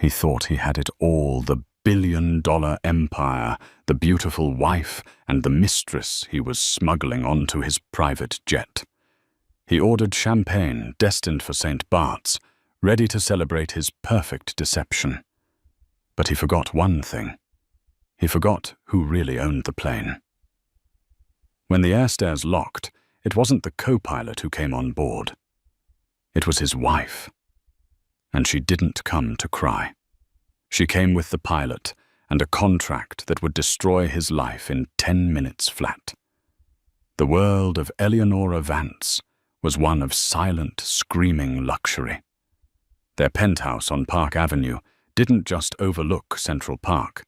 He thought he had it all, the billion-dollar empire, the beautiful wife, and the mistress he was smuggling onto his private jet. He ordered champagne destined for St. Bart's, ready to celebrate his perfect deception. But he forgot one thing. He forgot who really owned the plane. When the airstairs locked, it wasn't the co-pilot who came on board. It was his wife. And she didn't come to cry. She came with the pilot and a contract that would destroy his life in 10 minutes flat. The world of Eleonora Vance was one of silent, screaming luxury. Their penthouse on Park Avenue didn't just overlook Central Park.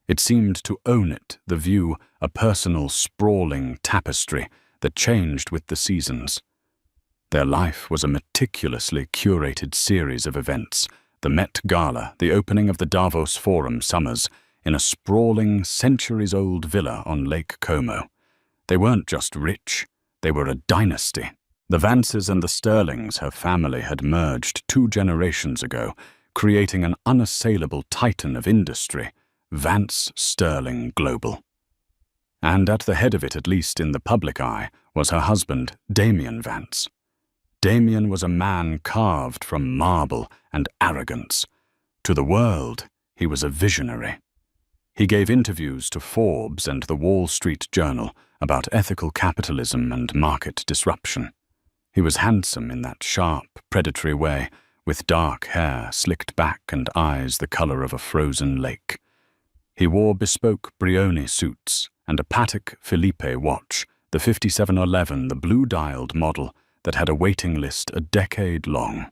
It seemed to own it, the view, a personal, sprawling tapestry that changed with the seasons. Their life was a meticulously curated series of events, the Met Gala, the opening of the Davos Forum summers, in a sprawling, centuries-old villa on Lake Como. They weren't just rich, they were a dynasty. The Vances and the Sterlings, her family, had merged 2 generations ago, creating an unassailable titan of industry, Vance Sterling Global. And at the head of it, at least in the public eye, was her husband, Damien Vance. Damien was a man carved from marble and arrogance. To the world, he was a visionary. He gave interviews to Forbes and the Wall Street Journal about ethical capitalism and market disruption. He was handsome in that sharp, predatory way, with dark hair slicked back and eyes the color of a frozen lake. He wore bespoke Brioni suits and a Patek Philippe watch, the 5711, the blue-dialed model that had a waiting list a decade long.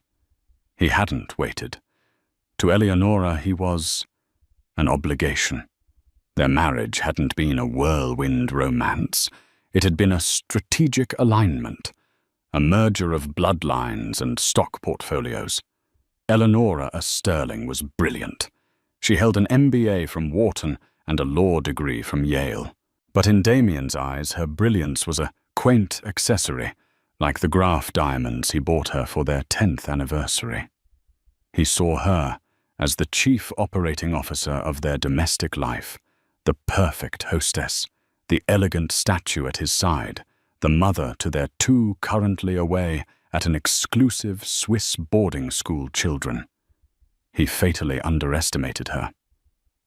He hadn't waited. To Eleonora, he was an obligation. Their marriage hadn't been a whirlwind romance. It had been a strategic alignment, a merger of bloodlines and stock portfolios. Eleonora, a Sterling, was brilliant. She held an MBA from Wharton and a law degree from Yale. But in Damien's eyes, her brilliance was a quaint accessory, like the Graf diamonds he bought her for their 10th anniversary. He saw her as the chief operating officer of their domestic life, the perfect hostess, the elegant statue at his side, the mother to their 2 currently away at an exclusive Swiss boarding school children. He fatally underestimated her.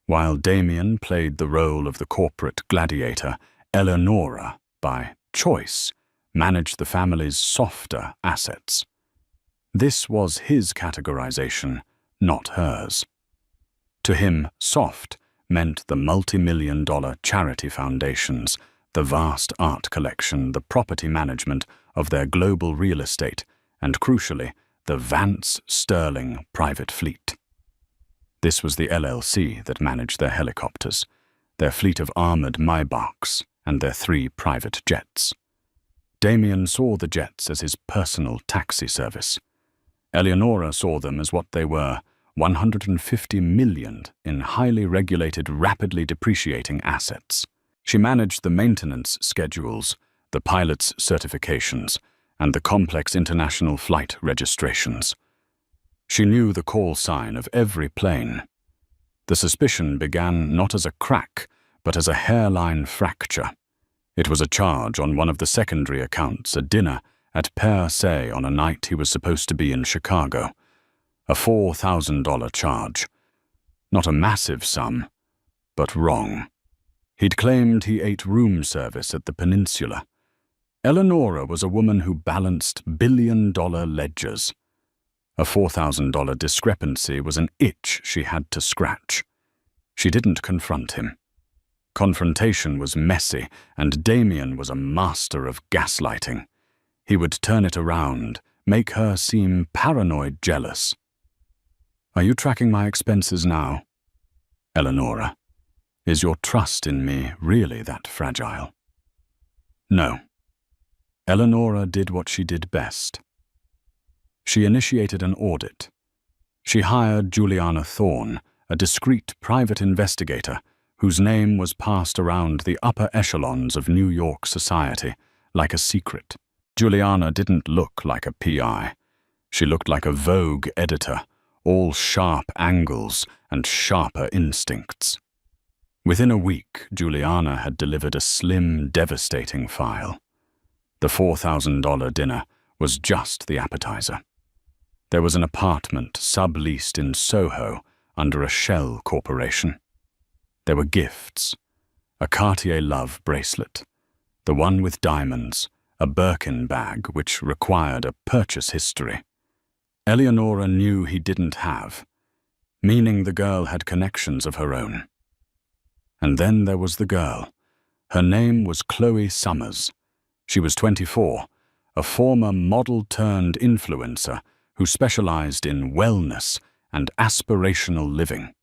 While Damien played the role of the corporate gladiator, Eleonora, by choice, managed the family's softer assets. This was his categorization, not hers. To him, soft meant the multi-million-dollar charity foundations, the vast art collection, the property management of their global real estate, and crucially, the Vance Sterling private fleet. This was the LLC that managed their helicopters, their fleet of armored Maybachs, and their 3 private jets. Damien saw the jets as his personal taxi service. Eleonora saw them as what they were, 150 million in highly regulated, rapidly depreciating assets. She managed the maintenance schedules, the pilot's certifications, and the complex international flight registrations. She knew the call sign of every plane. The suspicion began not as a crack, but as a hairline fracture. It was a charge on one of the secondary accounts, a dinner at Per Se on a night he was supposed to be in Chicago. A $4,000 charge. Not a massive sum, but wrong. He'd claimed he ate room service at the Peninsula. Eleonora was a woman who balanced billion-dollar ledgers. A $4,000 discrepancy was an itch she had to scratch. She didn't confront him. Confrontation was messy, and Damien was a master of gaslighting. He would turn it around, make her seem paranoid jealous. "Are you tracking my expenses now? Eleonora, is your trust in me really that fragile?" No. Eleonora did what she did best. She initiated an audit. She hired Juliana Thorne, a discreet private investigator whose name was passed around the upper echelons of New York society like a secret. Juliana didn't look like a PI. She looked like a Vogue editor all sharp angles and sharper instincts. Within a week, Juliana had delivered a slim, devastating file. The $4,000 dinner was just the appetizer. There was an apartment subleased in Soho under a shell corporation. There were gifts: a Cartier Love bracelet, the one with diamonds, a Birkin bag which required a purchase history. Eleonora knew he didn't have, meaning the girl had connections of her own. And then there was the girl. Her name was Chloe Summers. She was 24, a former model-turned-influencer who specialized in wellness and aspirational living.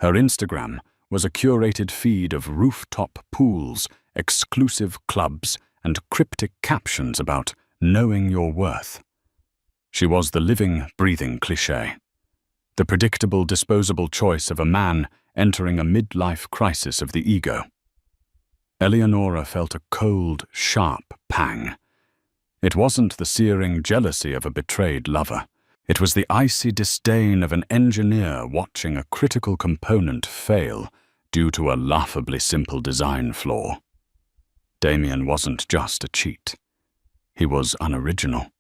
Her Instagram was a curated feed of rooftop pools, exclusive clubs, and cryptic captions about knowing your worth. She was the living, breathing cliché, the predictable, disposable choice of a man entering a midlife crisis of the ego. Eleonora felt a cold, sharp pang. It wasn't the searing jealousy of a betrayed lover. It was the icy disdain of an engineer watching a critical component fail due to a laughably simple design flaw. Damien wasn't just a cheat. He was unoriginal.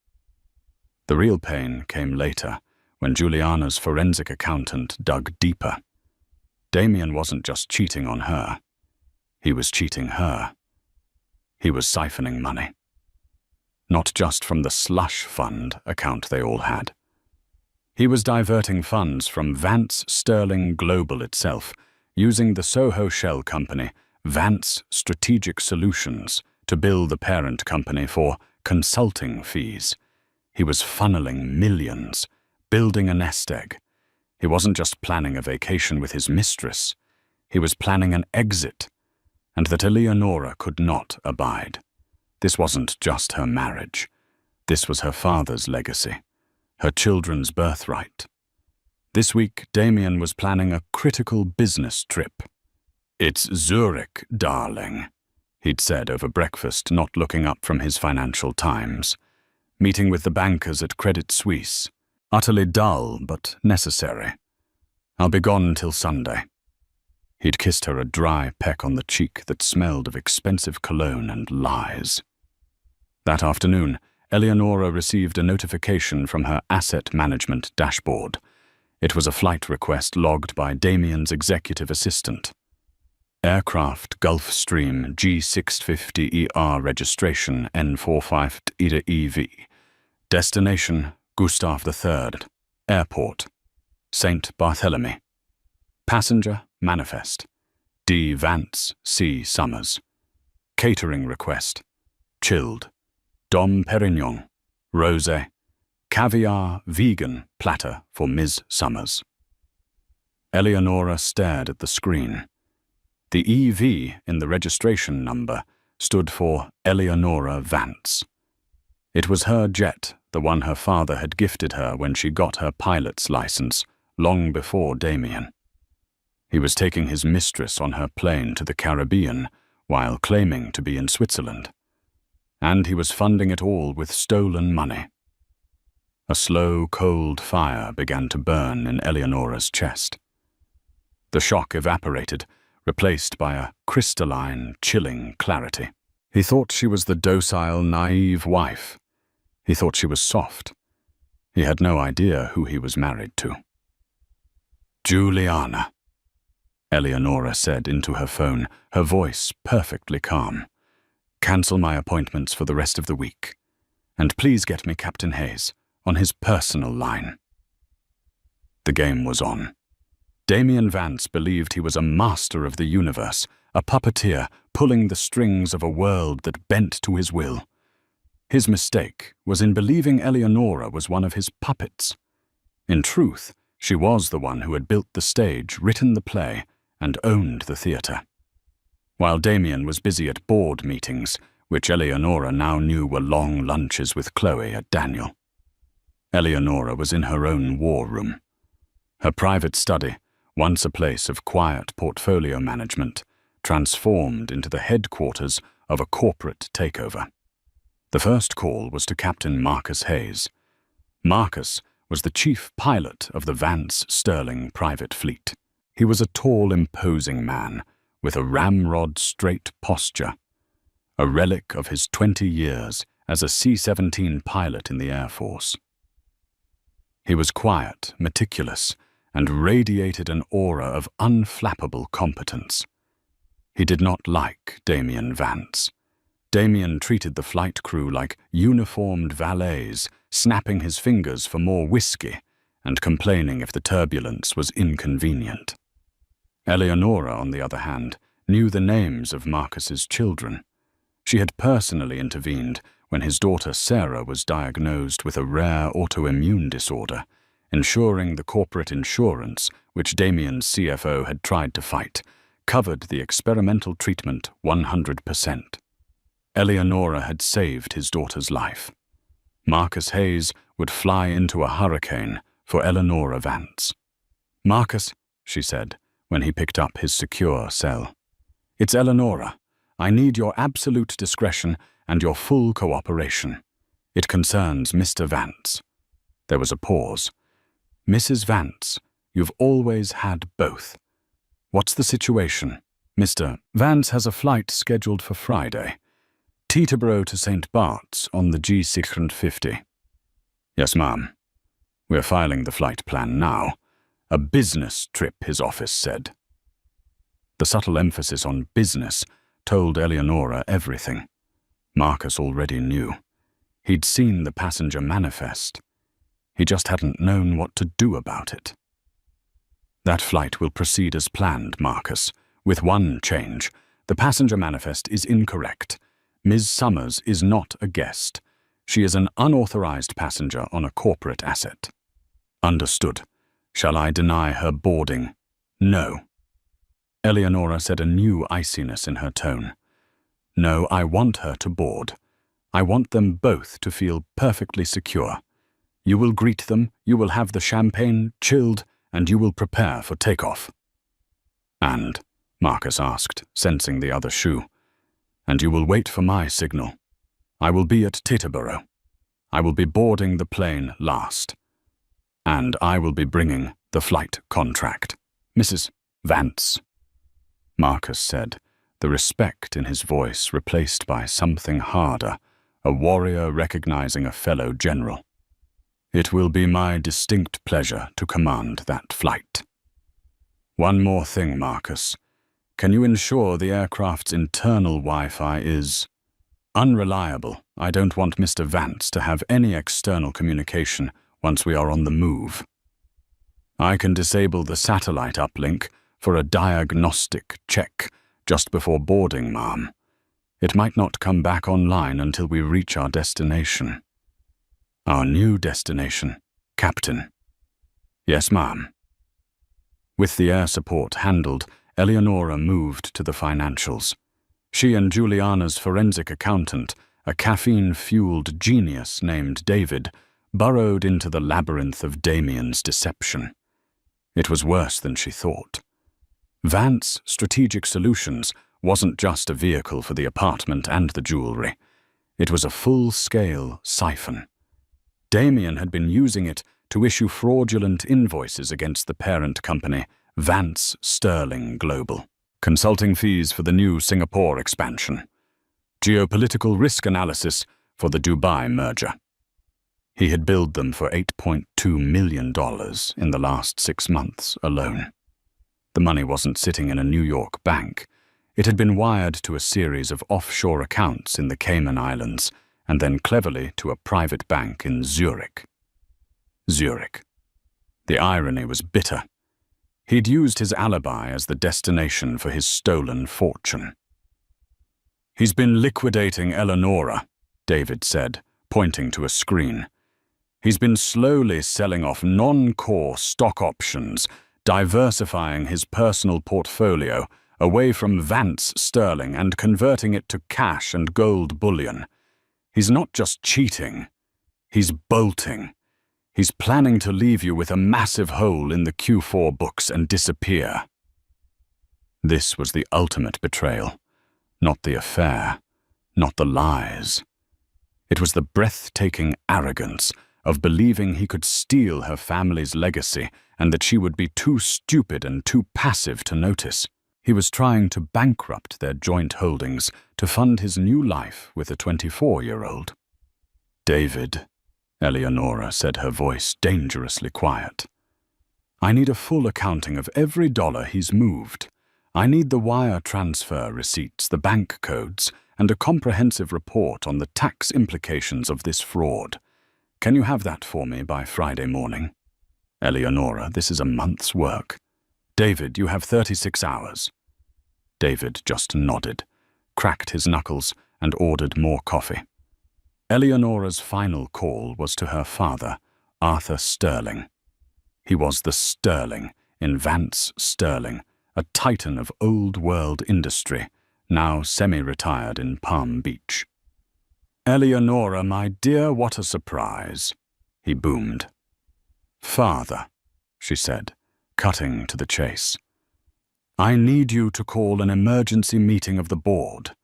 The real pain came later, when Juliana's forensic accountant dug deeper. Damien wasn't just cheating on her. He was cheating her. He was siphoning money. Not just from the slush fund account they all had. He was diverting funds from Vance Sterling Global itself, using the Soho shell company, Vance Strategic Solutions, to bill the parent company for consulting fees. He was funneling millions, building a nest egg. He wasn't just planning a vacation with his mistress. He was planning an exit, and that Eleonora could not abide. This wasn't just her marriage. This was her father's legacy, her children's birthright. This week, Damien was planning a critical business trip. "It's Zurich, darling," he'd said over breakfast, not looking up from his Financial Times. Meeting with the bankers at Credit Suisse. Utterly dull, but necessary. "I'll be gone till Sunday." He'd kissed her a dry peck on the cheek that smelled of expensive cologne and lies. That afternoon, Eleonora received a notification from her asset management dashboard. It was a flight request logged by Damien's executive assistant. Aircraft Gulfstream G650ER registration N45 Ida EV. Destination Gustav III. Airport St. Barthélemy. Passenger manifest D. Vance C. Summers. Catering request chilled Dom Perignon Rosé caviar vegan platter for Ms. Summers. Eleonora stared at the screen. The EV in the registration number stood for Eleonora Vance. It was her jet, the one her father had gifted her when she got her pilot's license, long before Damien. He was taking his mistress on her plane to the Caribbean while claiming to be in Switzerland. And he was funding it all with stolen money. A slow, cold fire began to burn in Eleonora's chest. The shock evaporated, replaced by a crystalline, chilling clarity. He thought she was the docile, naive wife. He thought she was soft. He had no idea who he was married to. "Juliana," Eleonora said into her phone, her voice perfectly calm. "Cancel my appointments for the rest of the week. And please get me Captain Hayes on his personal line." The game was on. Damien Vance believed he was a master of the universe, a puppeteer pulling the strings of a world that bent to his will. His mistake was in believing Eleonora was one of his puppets. In truth, she was the one who had built the stage, written the play, and owned the theatre. While Damien was busy at board meetings, which Eleonora now knew were long lunches with Chloe at Daniel. Eleonora was in her own war room. Her private study, once a place of quiet portfolio management, transformed into the headquarters of a corporate takeover. The first call was to Captain Marcus Hayes. Marcus was the chief pilot of the Vance Sterling private fleet. He was a tall, imposing man with a ramrod-straight posture, a relic of his 20 years as a C-17 pilot in the Air Force. He was quiet, meticulous, and radiated an aura of unflappable competence. He did not like Damien Vance. Damien treated the flight crew like uniformed valets, snapping his fingers for more whiskey and complaining if the turbulence was inconvenient. Eleonora, on the other hand, knew the names of Marcus's children. She had personally intervened when his daughter Sarah was diagnosed with a rare autoimmune disorder, ensuring the corporate insurance, which Damien's CFO had tried to fight, covered the experimental treatment 100%. Eleonora had saved his daughter's life. Marcus Hayes would fly into a hurricane for Eleonora Vance. "Marcus," she said, when he picked up his secure cell. "It's Eleonora. I need your absolute discretion and your full cooperation. It concerns Mr. Vance." There was a pause. "Mrs. Vance, you've always had both. What's the situation?" "Mr. Vance has a flight scheduled for Friday. Teterboro to St. Bart's on the G650. "Yes, ma'am. We're filing the flight plan now. A business trip," his office said. The subtle emphasis on business told Eleonora everything. Marcus already knew. He'd seen the passenger manifest. He just hadn't known what to do about it. "That flight will proceed as planned, Marcus, with one change. The passenger manifest is incorrect. Ms. Summers is not a guest. She is an unauthorized passenger on a corporate asset." "Understood. Shall I deny her boarding?" "No." Eleonora said, a new iciness in her tone. "No, I want her to board. I want them both to feel perfectly secure. You will greet them, you will have the champagne chilled, and you will prepare for takeoff." "And?" Marcus asked, sensing the other shoe. "And you will wait for my signal. I will be at Teterboro. I will be boarding the plane last. And I will be bringing the flight contract." "Mrs. Vance," Marcus said, the respect in his voice replaced by something harder, a warrior recognizing a fellow general. "It will be my distinct pleasure to command that flight. One more thing, Marcus. Can you ensure the aircraft's internal Wi-Fi is unreliable? I don't want Mr. Vance to have any external communication once we are on the move. I can disable the satellite uplink for a diagnostic check just before boarding, ma'am. It might not come back online until we reach our destination." "Our new destination, Captain." "Yes, ma'am." With the air support handled, Eleonora moved to the financials. She and Juliana's forensic accountant, a caffeine-fueled genius named David, burrowed into the labyrinth of Damien's deception. It was worse than she thought. Vance Strategic Solutions wasn't just a vehicle for the apartment and the jewelry. It was a full-scale siphon. Damien had been using it to issue fraudulent invoices against the parent company, Vance Sterling Global. Consulting fees for the new Singapore expansion. Geopolitical risk analysis for the Dubai merger. He had billed them for $8.2 million in the last 6 months alone. The money wasn't sitting in a New York bank. It had been wired to a series of offshore accounts in the Cayman Islands and then cleverly to a private bank in Zurich. Zurich. The irony was bitter. He'd used his alibi as the destination for his stolen fortune. "He's been liquidating Eleonora," David said, pointing to a screen. "He's been slowly selling off non-core stock options, diversifying his personal portfolio away from Vance Sterling and converting it to cash and gold bullion. He's not just cheating, he's bolting. He's planning to leave you with a massive hole in the Q4 books and disappear." This was the ultimate betrayal. Not the affair, not the lies. It was the breathtaking arrogance of believing he could steal her family's legacy and that she would be too stupid and too passive to notice. He was trying to bankrupt their joint holdings to fund his new life with a 24-year-old. "David," Eleonora said, her voice dangerously quiet. "I need a full accounting of every dollar he's moved. I need the wire transfer receipts, the bank codes, and a comprehensive report on the tax implications of this fraud. Can you have that for me by Friday morning?" "Eleonora, this is a month's work." "David, you have 36 hours. David just nodded, cracked his knuckles, and ordered more coffee. Eleonora's final call was to her father, Arthur Sterling. He was the Sterling in Vance Sterling, a titan of old-world industry, now semi-retired in Palm Beach. "Eleonora, my dear, what a surprise," he boomed. "Father," she said, cutting to the chase, "I need you to call an emergency meeting of the board,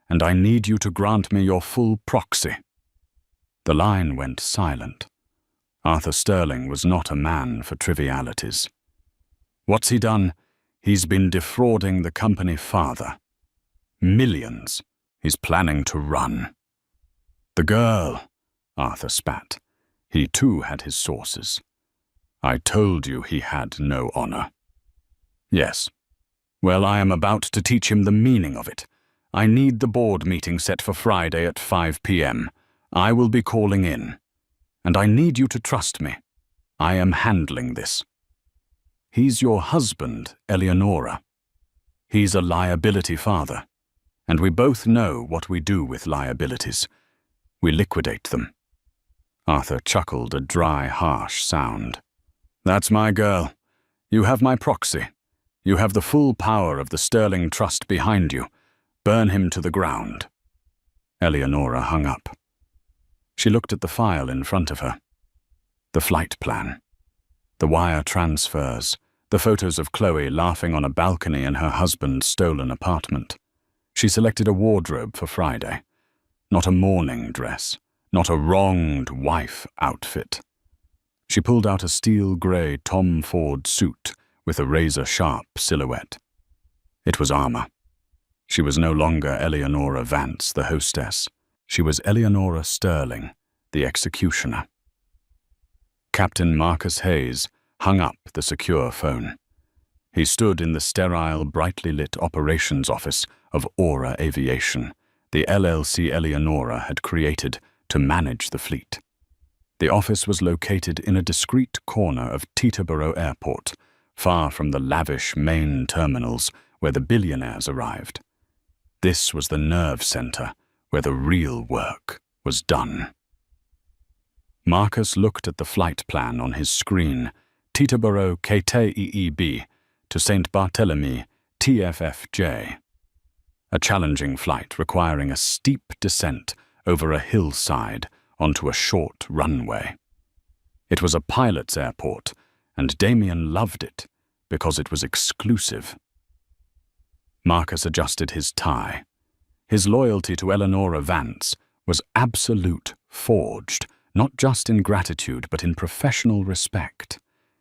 and I need you to grant me your full proxy." The line went silent. Arthur Sterling was not a man for trivialities. "What's he done? He's been defrauding the company, father. Millions. He's planning to run." "The girl," Arthur spat. He too had his sources. "I told you he had no honor." "Yes. Well, I am about to teach him the meaning of it. I need the board meeting set for Friday at 5 p.m. I will be calling in. And I need you to trust me. I am handling this. He's your husband, Eleonora. He's a liability father. And we both know what we do with liabilities. We liquidate them." Arthur chuckled a dry, harsh sound. "That's my girl. You have my proxy. You have the full power of the Sterling Trust behind you. Burn him to the ground." Eleonora hung up. She looked at the file in front of her. The flight plan. The wire transfers. The photos of Chloe laughing on a balcony in her husband's stolen apartment. She selected a wardrobe for Friday. Not a mourning dress. Not a wronged wife outfit. She pulled out a steel grey Tom Ford suit with a razor-sharp silhouette. It was armor. She was no longer Eleonora Vance, the hostess. She was Eleonora Sterling, the executioner. Captain Marcus Hayes hung up the secure phone. He stood in the sterile, brightly lit operations office of Aura Aviation, the LLC Eleonora had created to manage the fleet. The office was located in a discreet corner of Teterboro Airport, far from the lavish main terminals where the billionaires arrived. This was the nerve center where the real work was done. Marcus looked at the flight plan on his screen, Teterboro KTEEB to St. Barthélemy TFFJ. A challenging flight requiring a steep descent over a hillside onto a short runway. It was a pilot's airport, and Damien loved it because it was exclusive. Marcus adjusted his tie. His loyalty to Eleonora Vance was absolute, forged, not just in gratitude but in professional respect.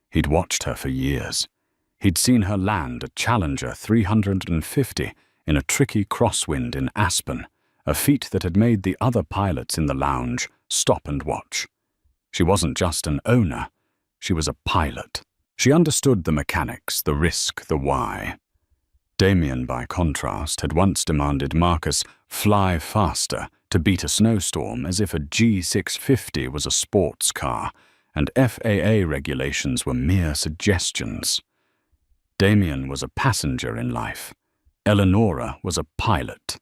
He'd watched her for years. He'd seen her land a Challenger 350 in a tricky crosswind in Aspen, a feat that had made the other pilots in the lounge stop and watch. She wasn't just an owner, she was a pilot. She understood the mechanics, the risk, the why. Damien, by contrast, had once demanded Marcus fly faster to beat a snowstorm as if a G650 was a sports car, and FAA regulations were mere suggestions. Damien was a passenger in life. Eleonora was a pilot.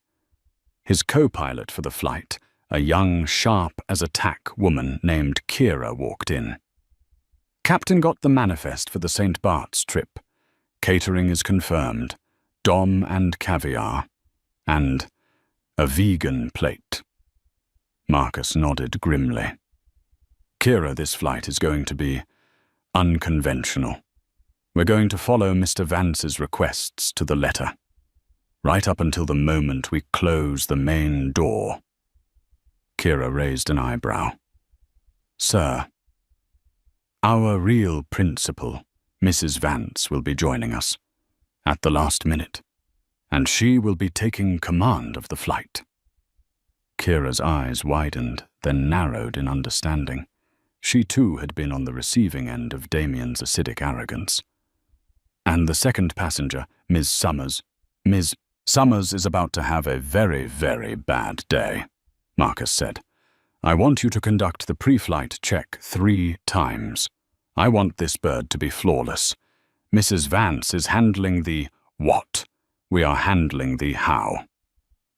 His co-pilot for the flight, a young, sharp-as-a-tack woman named Kira, walked in. "Captain got the manifest for the St. Bart's trip. Catering is confirmed. Dom and caviar. And a vegan plate." Marcus nodded grimly. "Kira, this flight is going to be unconventional. We're going to follow Mr. Vance's requests to the letter, right up until the moment we close the main door." Kira raised an eyebrow. "Sir, Our real principal, Mrs. Vance, will be joining us at the last minute, and she will be taking command of the flight." Kira's eyes widened, then narrowed in understanding. She too had been on the receiving end of Damien's acidic arrogance. "And the second passenger, Ms. Summers. Ms. Summers is about to have a very, very bad day," Marcus said. "I want you to conduct the pre-flight check 3 times. I want this bird to be flawless. Mrs. Vance is handling the what. We are handling the how.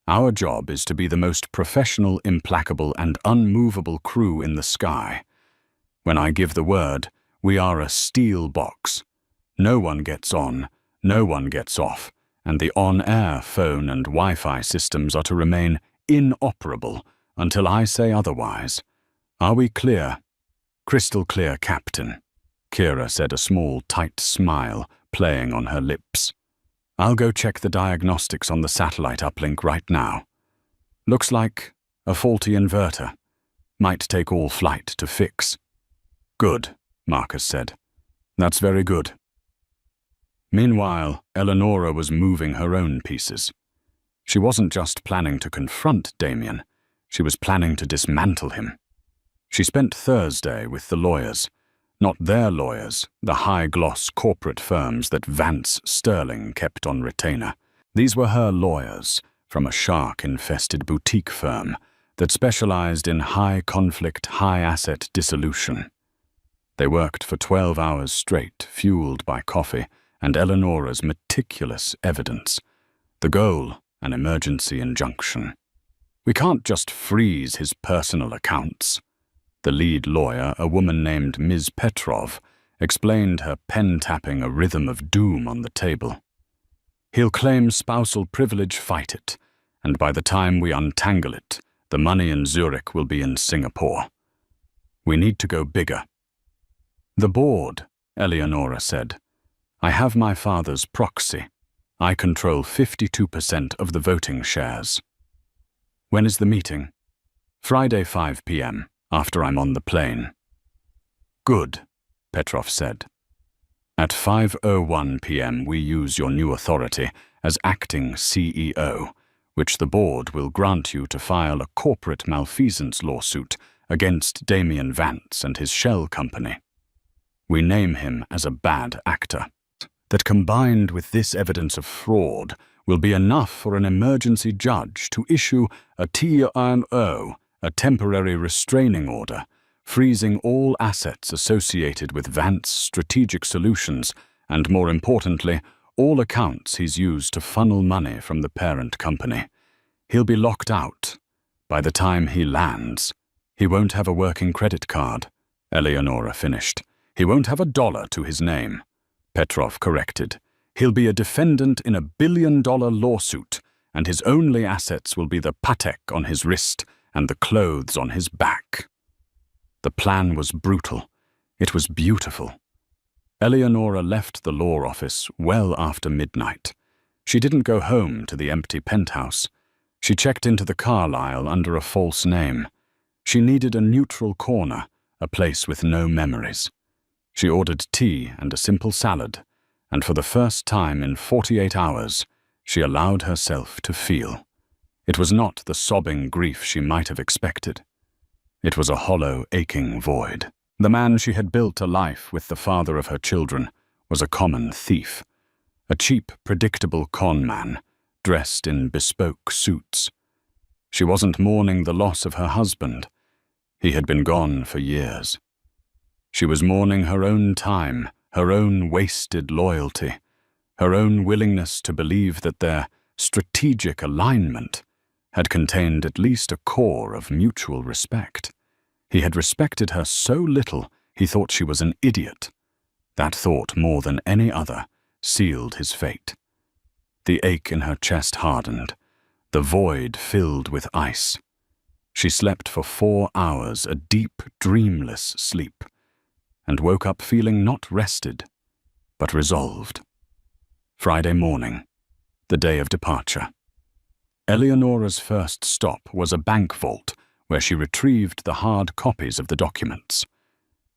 Our job is to be the most professional, implacable, and unmovable crew in the sky. When I give the word, we are a steel box. No one gets on, no one gets off, and the on-air phone and Wi-Fi systems are to remain inoperable until I say otherwise. Are we clear?" "Crystal clear, Captain," Kira said, a small, tight smile playing on her lips. "I'll go check the diagnostics on the satellite uplink right now. Looks like a faulty inverter. Might take all flight to fix." "Good," Marcus said. "That's very good." Meanwhile, Eleonora was moving her own pieces. She wasn't just planning to confront Damien, she was planning to dismantle him. She spent Thursday with the lawyers. Not their lawyers, the high-gloss corporate firms that Vance Sterling kept on retainer. These were her lawyers from a shark-infested boutique firm that specialized in high-conflict, high-asset dissolution. They worked for 12 hours straight, fueled by coffee and Eleonora's meticulous evidence. The goal, an emergency injunction. "We can't just freeze his personal accounts." The lead lawyer, a woman named Ms. Petrov, explained, her pen tapping a rhythm of doom on the table. "He'll claim spousal privilege, fight it, and by the time we untangle it, the money in Zurich will be in Singapore. We need to go bigger." "The board," Eleonora said. "I have my father's proxy. I control 52% of the voting shares." "When is the meeting?" "Friday 5 p.m., after I'm on the plane." "Good," Petrov said. "At 5:01 p.m. we use your new authority as acting CEO, which the board will grant you to file a corporate malfeasance lawsuit against Damien Vance and his shell company. We name him as a bad actor. That combined with this evidence of fraud will be enough for an emergency judge to issue a TRO, a temporary restraining order, freezing all assets associated with Vance Strategic Solutions and, more importantly, all accounts he's used to funnel money from the parent company. He'll be locked out. By the time he lands, he won't have a working credit card," Eleonora finished. "He won't have $1 to his name," Petrov corrected. "He'll be a defendant in a billion-dollar lawsuit, and his only assets will be the patek on his wrist and the clothes on his back." The plan was brutal. It was beautiful. Eleonora left the law office well after midnight. She didn't go home to the empty penthouse. She checked into the Carlyle under a false name. She needed a neutral corner, a place with no memories. She ordered tea and a simple salad, and for the first time in 48 hours, she allowed herself to feel. It was not the sobbing grief she might have expected. It was a hollow, aching void. The man she had built a life with, the father of her children, was a common thief. A cheap, predictable con man, dressed in bespoke suits. She wasn't mourning the loss of her husband. He had been gone for years. She was mourning her own time, her own wasted loyalty, her own willingness to believe that their strategic alignment had contained at least a core of mutual respect. He had respected her so little he thought she was an idiot. That thought, more than any other, sealed his fate. The ache in her chest hardened. The void filled with ice. She slept for 4 hours, a deep, dreamless sleep, and woke up feeling not rested, but resolved. Friday morning, the day of departure. Eleonora's first stop was a bank vault where she retrieved the hard copies of the documents.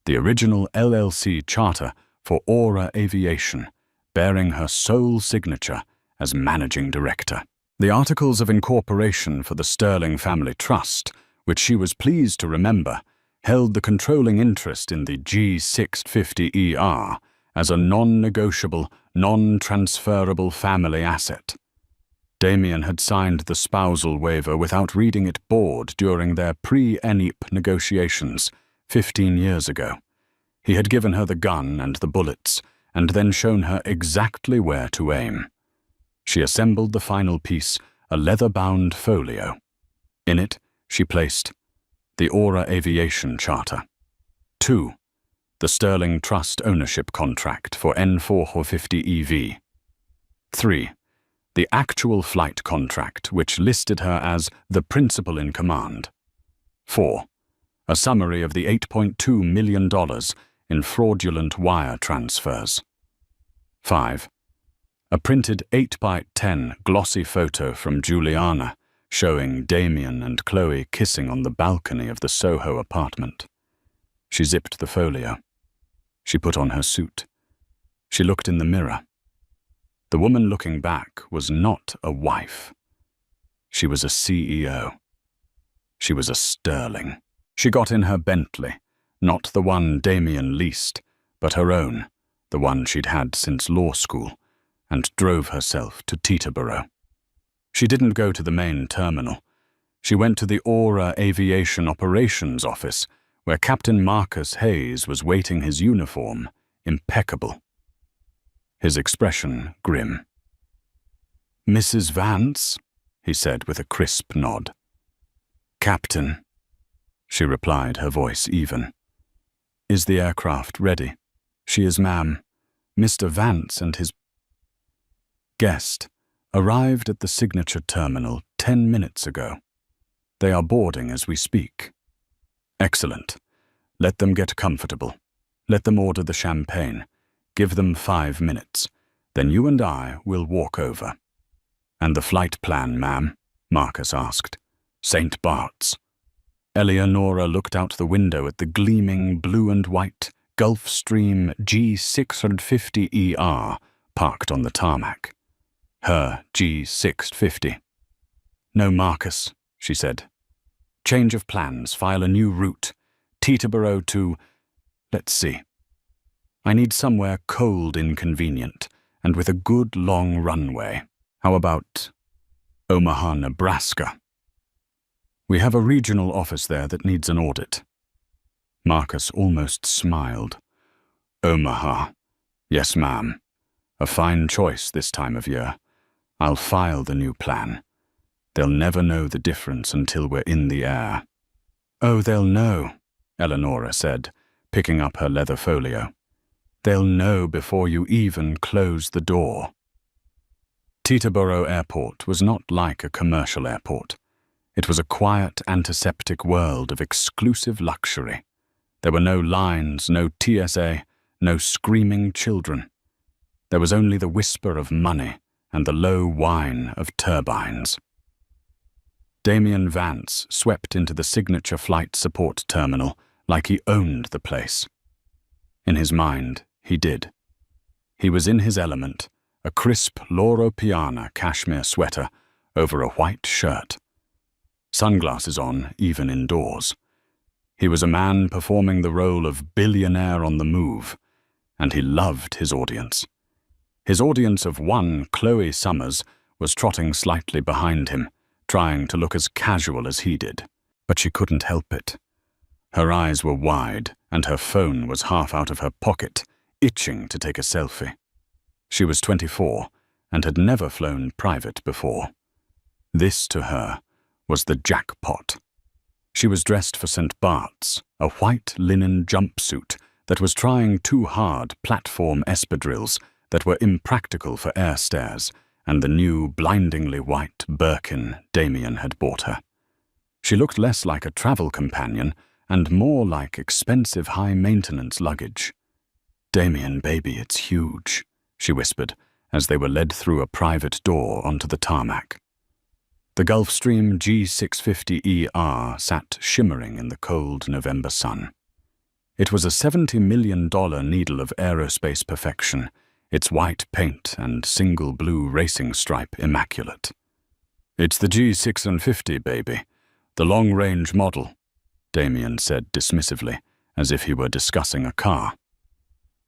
the original LLC charter for Aura Aviation, bearing her sole signature as managing director. The articles of incorporation for the Sterling Family Trust, which she was pleased to remember, held the controlling interest in the G650ER as a non-negotiable, non-transferable family asset. Damien had signed the spousal waiver without reading it board during their pre-ENIP negotiations 15 years ago. He had given her the gun and the bullets, and then shown her exactly where to aim. She assembled the final piece, a leather-bound folio. In it, she placed the Aura Aviation Charter. 2. The Sterling Trust Ownership Contract for N450EV. 3. The actual flight contract, which listed her as the principal in command. 4. A summary of the $8.2 million in fraudulent wire transfers. 5. A printed 8x10 glossy photo from Juliana showing Damien and Chloe kissing on the balcony of the Soho apartment. She zipped the folio. She put on her suit. She looked in the mirror. The woman looking back was not a wife. She was a CEO. She was a Sterling. She got in her Bentley, not the one Damien leased, but her own, the one she'd had since law school, and drove herself to Teterboro. She didn't go to the main terminal. She went to the Aura Aviation Operations Office, where Captain Marcus Hayes was waiting his uniform, impeccable. His expression grim. "Mrs. Vance?" he said with a crisp nod. "Captain," she replied, her voice even. "Is the aircraft ready?" "She is, ma'am. Mr. Vance and his guest arrived at the signature terminal 10 minutes ago. They are boarding as we speak." "Excellent. Let them get comfortable. Let them order the champagne. Give them 5 minutes. Then you and I will walk over." "And the flight plan, ma'am?" Marcus asked. "St. Bart's." Eleonora looked out the window at the gleaming blue and white Gulfstream G650ER parked on the tarmac. Her G650. "No, Marcus," she said. "Change of plans, file a new route. Teterboro to, let's see. I need somewhere cold inconvenient, and with a good long runway. How about Omaha, Nebraska? We have a regional office there that needs an audit." Marcus almost smiled. "Omaha. Yes, ma'am. A fine choice this time of year. I'll file the new plan. They'll never know the difference until we're in the air." "Oh, they'll know," Eleonora said, picking up her leather folio. "They'll know before you even close the door." Teterboro Airport was not like a commercial airport. It was a quiet, antiseptic world of exclusive luxury. There were no lines, no TSA, no screaming children. There was only the whisper of money and the low whine of turbines. Damien Vance swept into the signature flight support terminal like he owned the place. In his mind, he did. He was in his element, a crisp Loro Piana cashmere sweater over a white shirt. Sunglasses on, even indoors. He was a man performing the role of billionaire on the move, and he loved his audience. His audience of one Chloe Summers was trotting slightly behind him, trying to look as casual as he did, but she couldn't help it. Her eyes were wide, and her phone was half out of her pocket, itching to take a selfie. She was 24, and had never flown private before. This, to her, was the jackpot. She was dressed for St. Bart's, a white linen jumpsuit that was trying too hard platform espadrilles that were impractical for air stairs, and the new, blindingly white Birkin Damien had bought her. She looked less like a travel companion and more like expensive high-maintenance luggage. "Damien, baby, it's huge," she whispered as they were led through a private door onto the tarmac. The Gulfstream G650ER sat shimmering in the cold November sun. It was a $70 million needle of aerospace perfection, its white paint and single blue racing stripe immaculate. "It's the G650, baby, the long-range model," Damien said dismissively, as if he were discussing a car.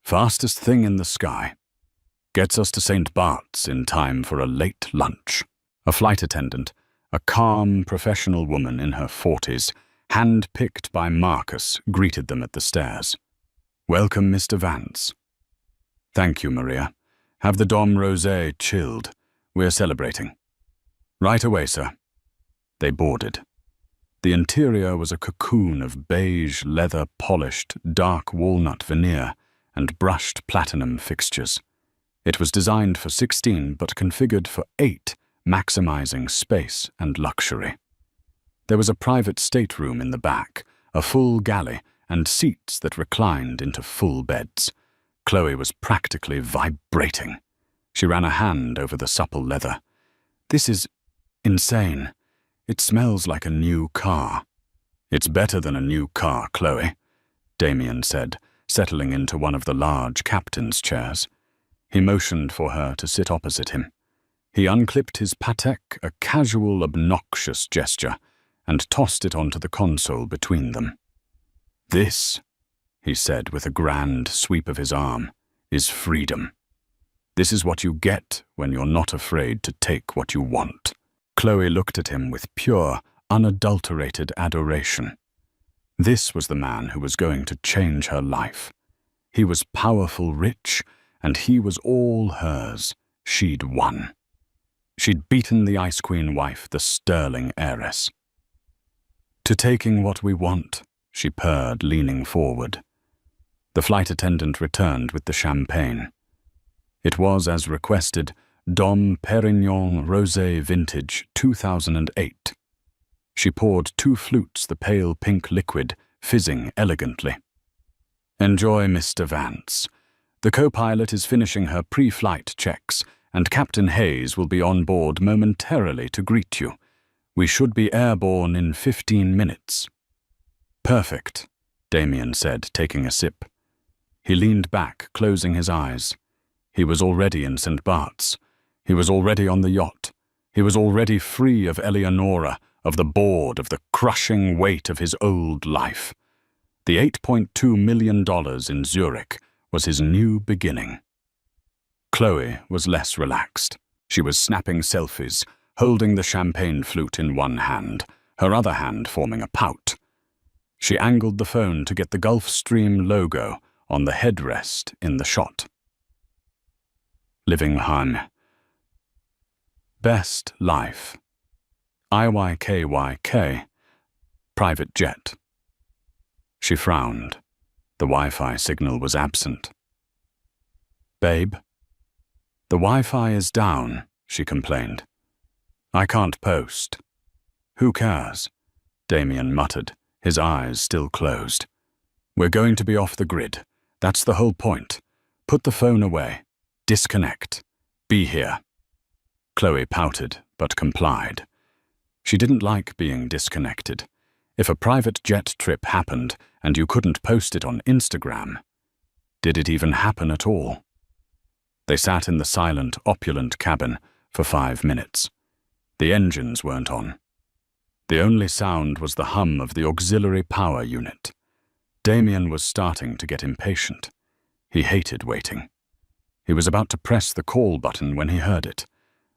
"Fastest thing in the sky. Gets us to St. Bart's in time for a late lunch." A flight attendant, a calm, professional woman in her 40s, hand-picked by Marcus, greeted them at the stairs. "Welcome, Mr. Vance." "Thank you, Maria. Have the Dom Rosé chilled. We're celebrating." "Right away, sir." They boarded. The interior was a cocoon of beige, leather-polished, dark walnut veneer and brushed platinum fixtures. It was designed for 16 but configured for 8, maximizing space and luxury. There was a private stateroom in the back, a full galley, and seats that reclined into full beds. Chloe was practically vibrating. She ran a hand over the supple leather. "This is insane. It smells like a new car." "It's better than a new car, Chloe," Damien said, settling into one of the large captain's chairs. He motioned for her to sit opposite him. He unclipped his Patek, a casual, obnoxious gesture, and tossed it onto the console between them. "This," he said with a grand sweep of his arm, "is freedom. This is what you get when you're not afraid to take what you want." Chloe looked at him with pure, unadulterated adoration. This was the man who was going to change her life. He was powerful, rich, and he was all hers. She'd won. She'd beaten the Ice Queen wife, the sterling heiress. "To taking what we want," she purred, leaning forward. The flight attendant returned with the champagne. It was, as requested, Dom Perignon Rosé Vintage 2008. She poured 2 flutes the pale pink liquid, fizzing elegantly. "Enjoy, Mr. Vance. The co-pilot is finishing her pre-flight checks, and Captain Hayes will be on board momentarily to greet you. We should be airborne in 15 minutes. "Perfect," Damien said, taking a sip. He leaned back, closing his eyes. He was already in St. Bart's. He was already on the yacht. He was already free of Eleonora, of the board, of the crushing weight of his old life. The $8.2 million in Zurich was his new beginning. Chloe was less relaxed. She was snapping selfies, holding the champagne flute in one hand, her other hand forming a pout. She angled the phone to get the Gulfstream logo on the headrest in the shot. Living home. Best life. IYKYK. Private jet. She frowned. The Wi-Fi signal was absent. "Babe?" "The Wi-Fi is down," she complained. "I can't post." "Who cares?" Damien muttered, his eyes still closed. "We're going to be off the grid. That's the whole point. Put the phone away. Disconnect. Be here." Chloe pouted, but complied. She didn't like being disconnected. If a private jet trip happened and you couldn't post it on Instagram, did it even happen at all? They sat in the silent, opulent cabin for 5 minutes. The engines weren't on. The only sound was the hum of the auxiliary power unit. Damien was starting to get impatient. He hated waiting. He was about to press the call button when he heard it,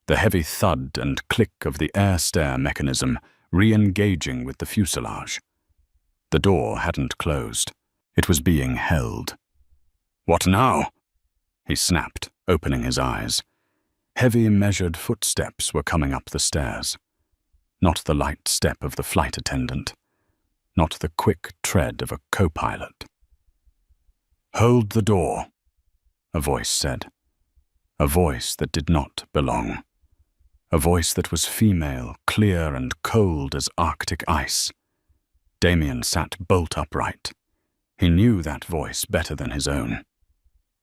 the heavy thud and click of the air-stair mechanism re-engaging with the fuselage. The door hadn't closed. It was being held. "What now?" he snapped, opening his eyes. Heavy, measured footsteps were coming up the stairs. Not the light step of the flight attendant. Not the quick tread of a co-pilot. "Hold the door," a voice said. A voice that did not belong. A voice that was female, clear and cold as Arctic ice. Damien sat bolt upright. He knew that voice better than his own.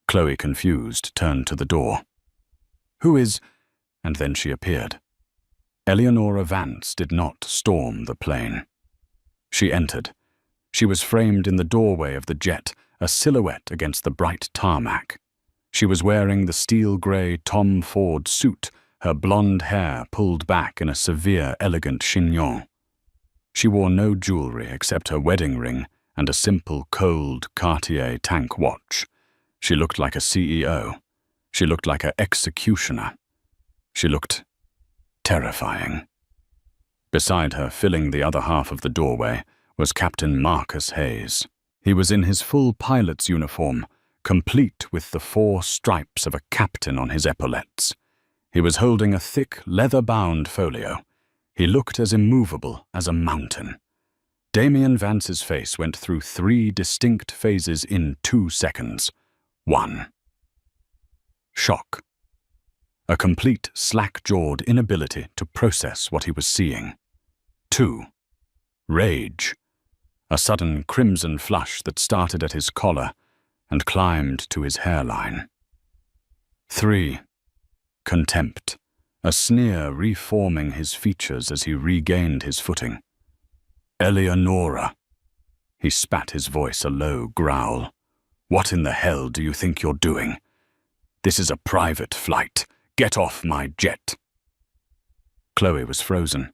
Chloe, confused, turned to the door. "Who is—" And then she appeared. Eleonora Vance did not storm the plane. She entered. She was framed in the doorway of the jet, a silhouette against the bright tarmac. She was wearing the steel-grey Tom Ford suit, her blonde hair pulled back in a severe, elegant chignon. She wore no jewelry except her wedding ring and a simple, cold Cartier tank watch. She looked like a CEO. She looked like an executioner. She looked terrifying. Beside her, filling the other half of the doorway, was Captain Marcus Hayes. He was in his full pilot's uniform, complete with the 4 stripes of a captain on his epaulettes. He was holding a thick, leather-bound folio. He looked as immovable as a mountain. Damien Vance's face went through 3 distinct phases in 2 seconds. 1. Shock. A complete slack-jawed inability to process what he was seeing. 2. Rage. A sudden crimson flush that started at his collar and climbed to his hairline. 3. Contempt. A sneer reforming his features as he regained his footing. Eleonora. He spat his voice a low growl. What in the hell do you think you're doing? This is a private flight. Get off my jet. Chloe was frozen.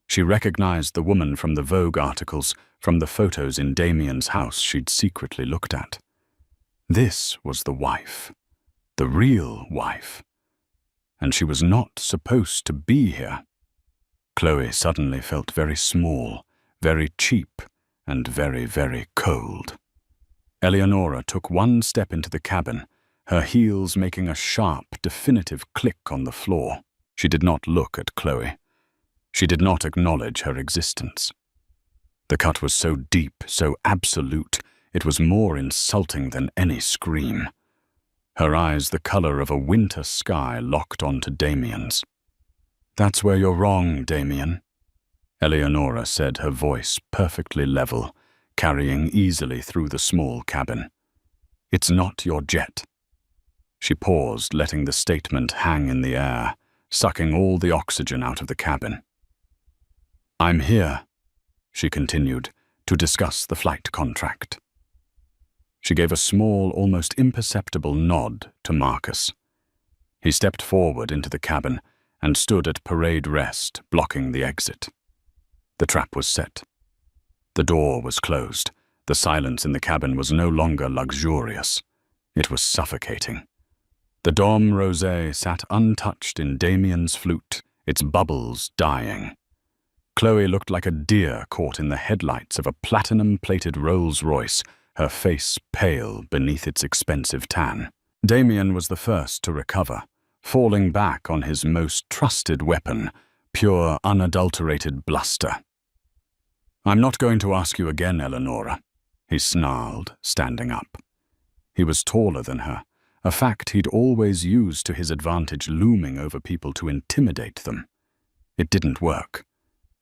She recognized the woman from the Vogue articles, from the photos in Damien's house she'd secretly looked at. This was the wife. The real wife. And she was not supposed to be here. Chloe suddenly felt very small, very cheap, and very, very cold. Eleonora took 1 step into the cabin, her heels making a sharp, definitive click on the floor. She did not look at Chloe. She did not acknowledge her existence. The cut was so deep, so absolute, it was more insulting than any scream. Her eyes the color of a winter sky locked onto Damien's. That's where you're wrong, Damien, Eleonora said, her voice perfectly level, carrying easily through the small cabin. It's not your jet. She paused, letting the statement hang in the air, sucking all the oxygen out of the cabin. I'm here, she continued, to discuss the flight contract. She gave a small, almost imperceptible nod to Marcus. He stepped forward into the cabin and stood at parade rest, blocking the exit. The trap was set. The door was closed. The silence in the cabin was no longer luxurious. It was suffocating. The Dom Rosé sat untouched in Damien's flute, its bubbles dying. Chloe looked like a deer caught in the headlights of a platinum-plated Rolls-Royce, her face pale beneath its expensive tan. Damien was the first to recover, falling back on his most trusted weapon, pure, unadulterated bluster. I'm not going to ask you again, Eleonora, he snarled, standing up. He was taller than her, a fact he'd always used to his advantage, looming over people to intimidate them. It didn't work.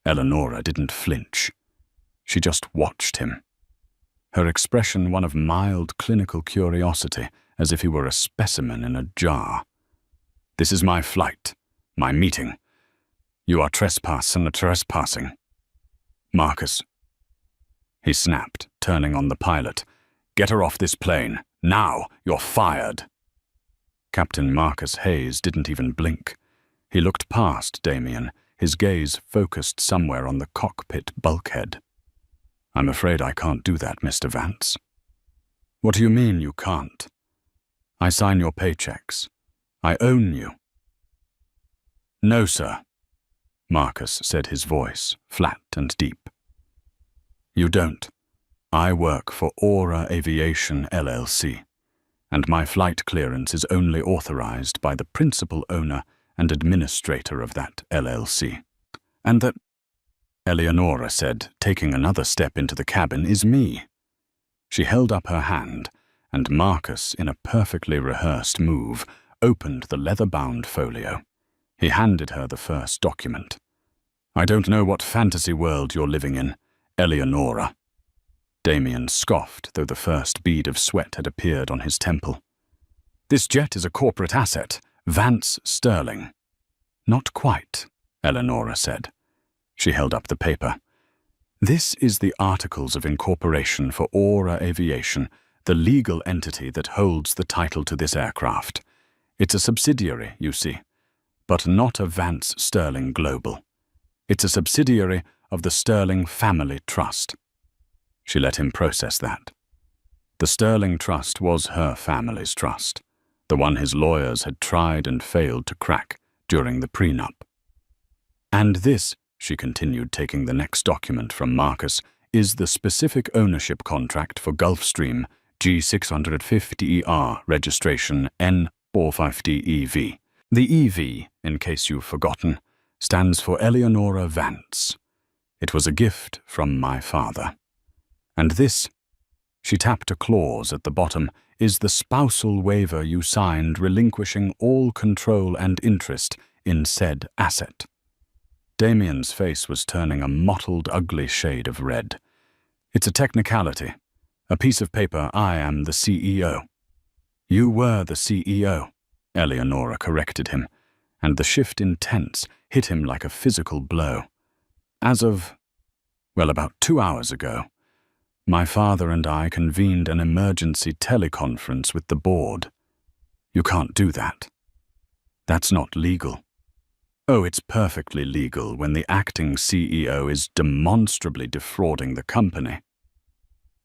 Eleonora didn't flinch. She just watched him. Her expression one of mild clinical curiosity, as if he were a specimen in a jar. This is my flight, my meeting. You are trespassing. Marcus. He snapped, turning on the pilot. Get her off this plane. Now, you're fired. Captain Marcus Hayes didn't even blink. He looked past Damien, his gaze focused somewhere on the cockpit bulkhead. I'm afraid I can't do that, Mr. Vance. What do you mean you can't? I sign your paychecks. I own you. No, sir, Marcus said, his voice flat and deep. You don't. I work for Aura Aviation LLC, and my flight clearance is only authorized by the principal owner and administrator of that LLC. And that, Eleonora said, taking another step into the cabin, is me. She held up her hand, and Marcus, in a perfectly rehearsed move, opened the leather-bound folio. He handed her the first document. I don't know what fantasy world you're living in, Eleonora. Damien scoffed, though the first bead of sweat had appeared on his temple. This jet is a corporate asset, Vance Sterling. Not quite, Eleonora said. She held up the paper. This is the Articles of Incorporation for Aura Aviation, the legal entity that holds the title to this aircraft. It's a subsidiary, you see, but not of Vance Sterling Global. It's a subsidiary of the Sterling Family Trust. She let him process that. The Sterling Trust was her family's trust, the one his lawyers had tried and failed to crack during the prenup. And this, she continued, taking the next document from Marcus, is the specific ownership contract for Gulfstream G650ER registration N450EV. The EV, in case you've forgotten, stands for Eleonora Vance. It was a gift from my father. And this, she tapped a clause at the bottom, is the spousal waiver you signed relinquishing all control and interest in said asset. Damien's face was turning a mottled, ugly shade of red. It's a technicality. A piece of paper. I am the CEO. You were the CEO, Eleonora corrected him, and the shift in tense hit him like a physical blow. As of, well, about 2 hours ago, my father and I convened an emergency teleconference with the board. You can't do that. That's not legal. Oh, it's perfectly legal when the acting CEO is demonstrably defrauding the company.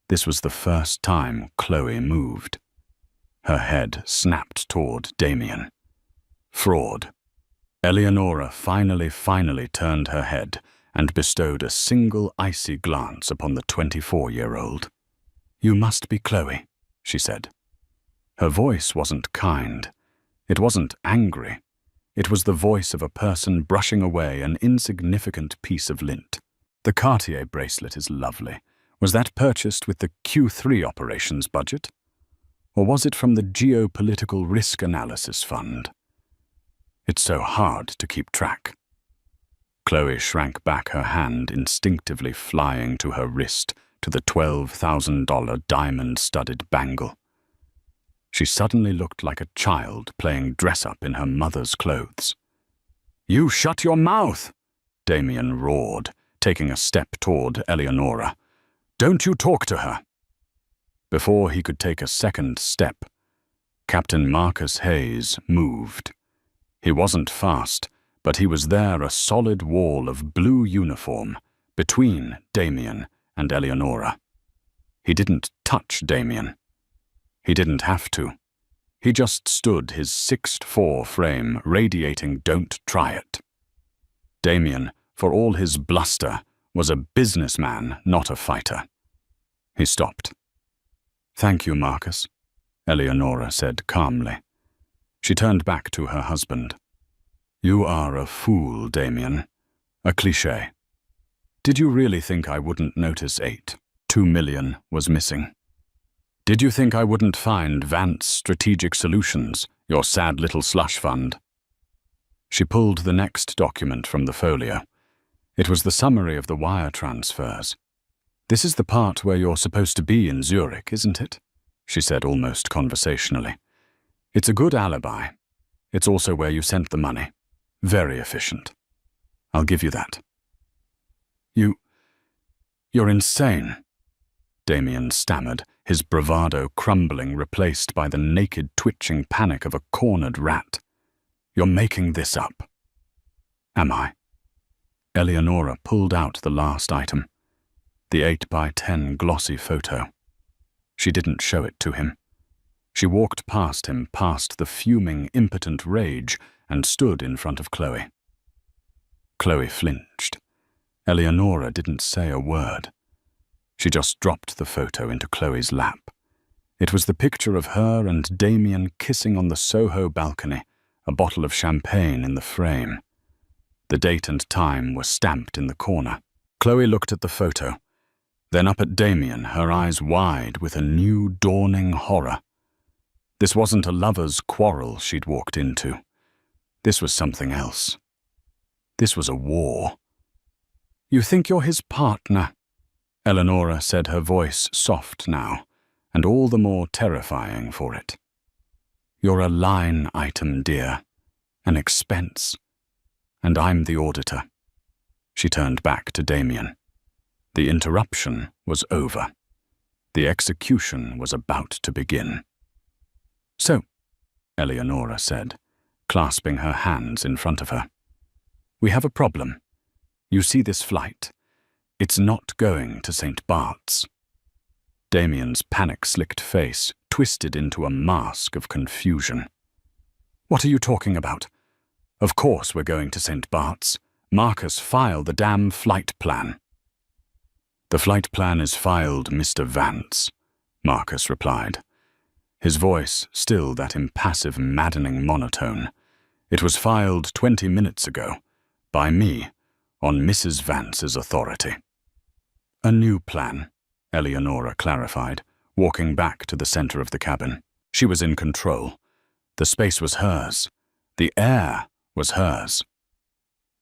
This was the first time Chloe moved. Her head snapped toward Damien. Fraud. Eleonora finally turned her head and bestowed a single icy glance upon the 24-year-old. You must be Chloe, she said. Her voice wasn't kind. It wasn't angry. It was the voice of a person brushing away an insignificant piece of lint. The Cartier bracelet is lovely. Was that purchased with the Q3 operations budget? Or was it from the Geopolitical Risk Analysis Fund? It's so hard to keep track. Chloe shrank back, her hand instinctively flying to her wrist, to the $12,000 diamond-studded bangle. She suddenly looked like a child playing dress-up in her mother's clothes. You shut your mouth, Damien roared, taking a step toward Eleonora. Don't you talk to her. Before he could take a second step, Captain Marcus Hayes moved. He wasn't fast, but he was there, a solid wall of blue uniform between Damien and Eleonora. He didn't touch Damien. He didn't have to. He just stood, his 6'4" frame radiating "Don't try it." Damien, for all his bluster, was a businessman, not a fighter. He stopped. Thank you, Marcus, Eleonora said calmly. She turned back to her husband. You are a fool, Damien. A cliché. Did you really think I wouldn't notice 2 million was missing? Did you think I wouldn't find Vance Strategic Solutions, your sad little slush fund? She pulled the next document from the folio. It was the summary of the wire transfers. This is the part where you're supposed to be in Zurich, isn't it? She said almost conversationally. It's a good alibi. It's also where you sent the money. Very efficient. I'll give you that. You're insane, Damien stammered, his bravado crumbling, replaced by the naked twitching panic of a cornered rat. You're making this up. Am I? Eleonora pulled out the last item, the 8x10 glossy photo. She didn't show it to him. She walked past him, past the fuming, impotent rage, and stood in front of Chloe. Chloe flinched. Eleonora didn't say a word. She just dropped the photo into Chloe's lap. It was the picture of her and Damien kissing on the Soho balcony, a bottle of champagne in the frame. The date and time were stamped in the corner. Chloe looked at the photo, then up at Damien, her eyes wide with a new dawning horror. This wasn't a lover's quarrel she'd walked into. This was something else. This was a war. You think you're his partner, Eleonora said, her voice soft now, and all the more terrifying for it. You're a line item, dear, an expense, and I'm the auditor. She turned back to Damien. The interruption was over. The execution was about to begin. "So," Eleonora said, clasping her hands in front of her, "we have a problem. You see this flight? It's not going to St. Bart's." Damien's panic-slicked face twisted into a mask of confusion. "What are you talking about? Of course we're going to St. Bart's. Marcus filed the damn flight plan." "The flight plan is filed, Mr. Vance," Marcus replied, his voice still that impassive, maddening monotone. "It was filed 20 minutes ago, by me, on Mrs. Vance's authority." "A new plan," Eleonora clarified, walking back to the center of the cabin. She was in control. The space was hers. The air was hers.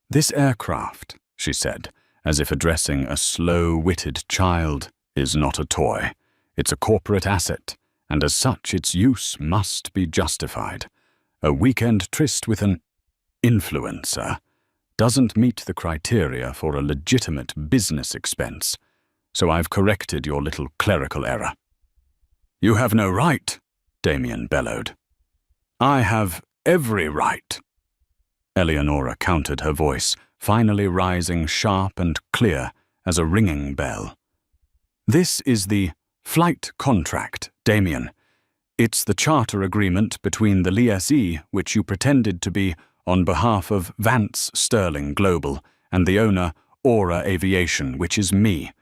"This aircraft," she said, as if addressing a slow-witted child, "is not a toy. It's a corporate asset, and as such its use must be justified. A weekend tryst with an influencer doesn't meet the criteria for a legitimate business expense, so I've corrected your little clerical error." "You have no right," Damien bellowed. "I have every right." Eleonora countered, her voice finally rising sharp and clear as a ringing bell. "This is the flight contract, Damien. It's the charter agreement between the lessee, which you pretended to be on behalf of Vance Sterling Global, and the owner, Aura Aviation, which is me.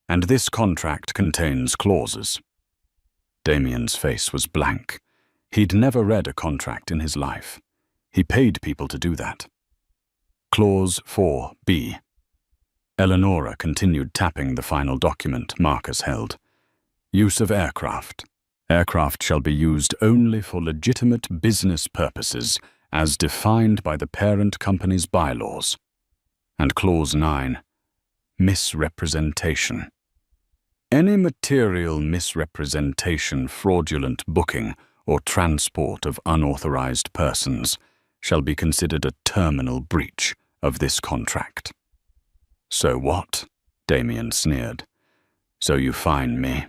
And this contract contains clauses." Damien's face was blank. He'd never read a contract in his life. He paid people to do that. Clause 4B. Eleonora continued tapping the final document Marcus held. "Use of aircraft. Aircraft shall be used only for legitimate business purposes as defined by the parent company's bylaws." And Clause 9. Misrepresentation. Any material misrepresentation, fraudulent booking, or transport of unauthorized persons shall be considered a terminal breach of this contract. "So what?" Damien sneered. "So you fine me.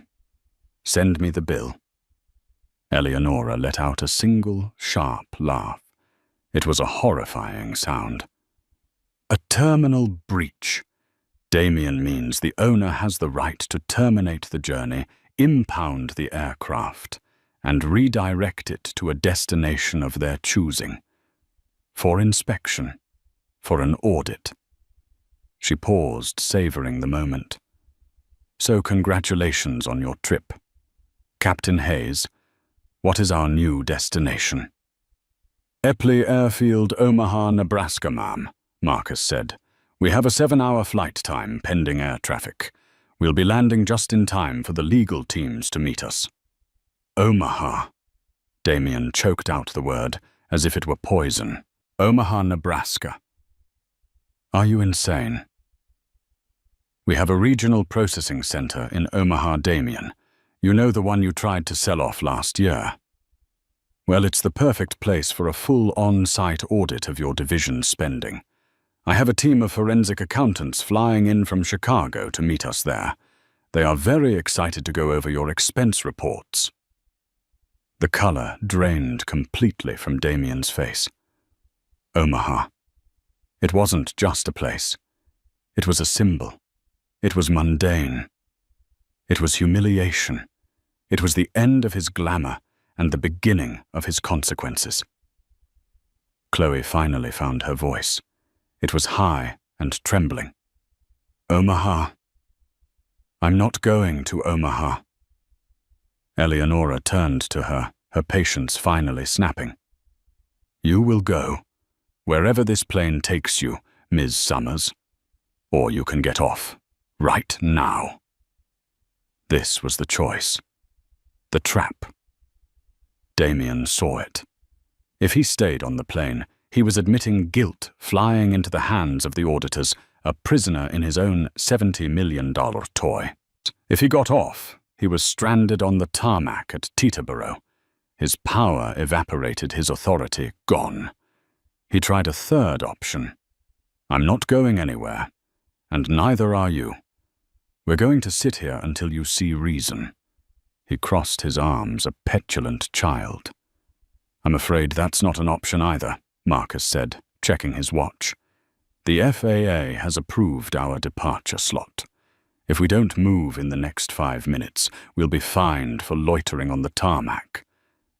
Send me the bill." Eleonora let out a single, sharp laugh. It was a horrifying sound. "A terminal breach. Damien means the owner has the right to terminate the journey, impound the aircraft, and redirect it to a destination of their choosing. For inspection. For an audit." She paused, savoring the moment. "So congratulations on your trip. Captain Hayes, what is our new destination?" "Epley Airfield, Omaha, Nebraska, ma'am," Marcus said. "We have a 7-hour flight time pending air traffic. We'll be landing just in time for the legal teams to meet us." "Omaha." Damien choked out the word as if it were poison. "Omaha, Nebraska. Are you insane?" "We have a regional processing center in Omaha, Damien. You know, the one you tried to sell off last year. Well, it's the perfect place for a full on-site audit of your division's spending. I have a team of forensic accountants flying in from Chicago to meet us there. They are very excited to go over your expense reports." The color drained completely from Damien's face. Omaha. It wasn't just a place. It was a symbol. It was mundane. It was humiliation. It was the end of his glamour and the beginning of his consequences. Chloe finally found her voice. It was high and trembling. "Omaha. I'm not going to Omaha." Eleonora turned to her, her patience finally snapping. "You will go, wherever this plane takes you, Ms. Summers. Or you can get off, right now." This was the choice. The trap. Damien saw it. If he stayed on the plane, he was admitting guilt, flying into the hands of the auditors, a prisoner in his own $70 million toy. If he got off, he was stranded on the tarmac at Teterboro. His power evaporated, his authority gone. He tried a third option. "I'm not going anywhere, and neither are you. We're going to sit here until you see reason. He crossed his arms, a petulant child. I'm afraid that's not an option either, Marcus said, checking his watch. The FAA has approved our departure slot. If we don't move in the next 5 minutes, we'll be fined for loitering on the tarmac.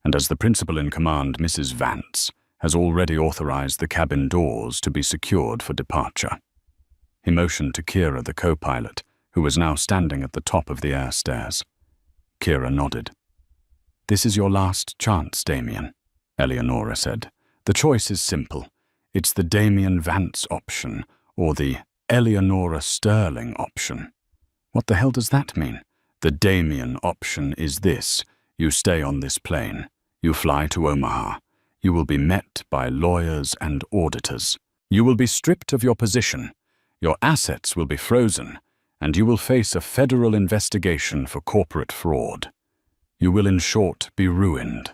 And as the principal in command, Mrs. Vance, has already authorized the cabin doors to be secured for departure. He motioned to Kira, the co-pilot, who was now standing at the top of the air stairs. Kira nodded. This is your last chance, Damien, Eleonora said. The choice is simple. It's the Damien Vance option or the Eleonora Sterling option. What the hell does that mean? The Damien option is this. You stay on this plane. You fly to Omaha. You will be met by lawyers and auditors. You will be stripped of your position. Your assets will be frozen, and you will face a federal investigation for corporate fraud. You will, in short, be ruined.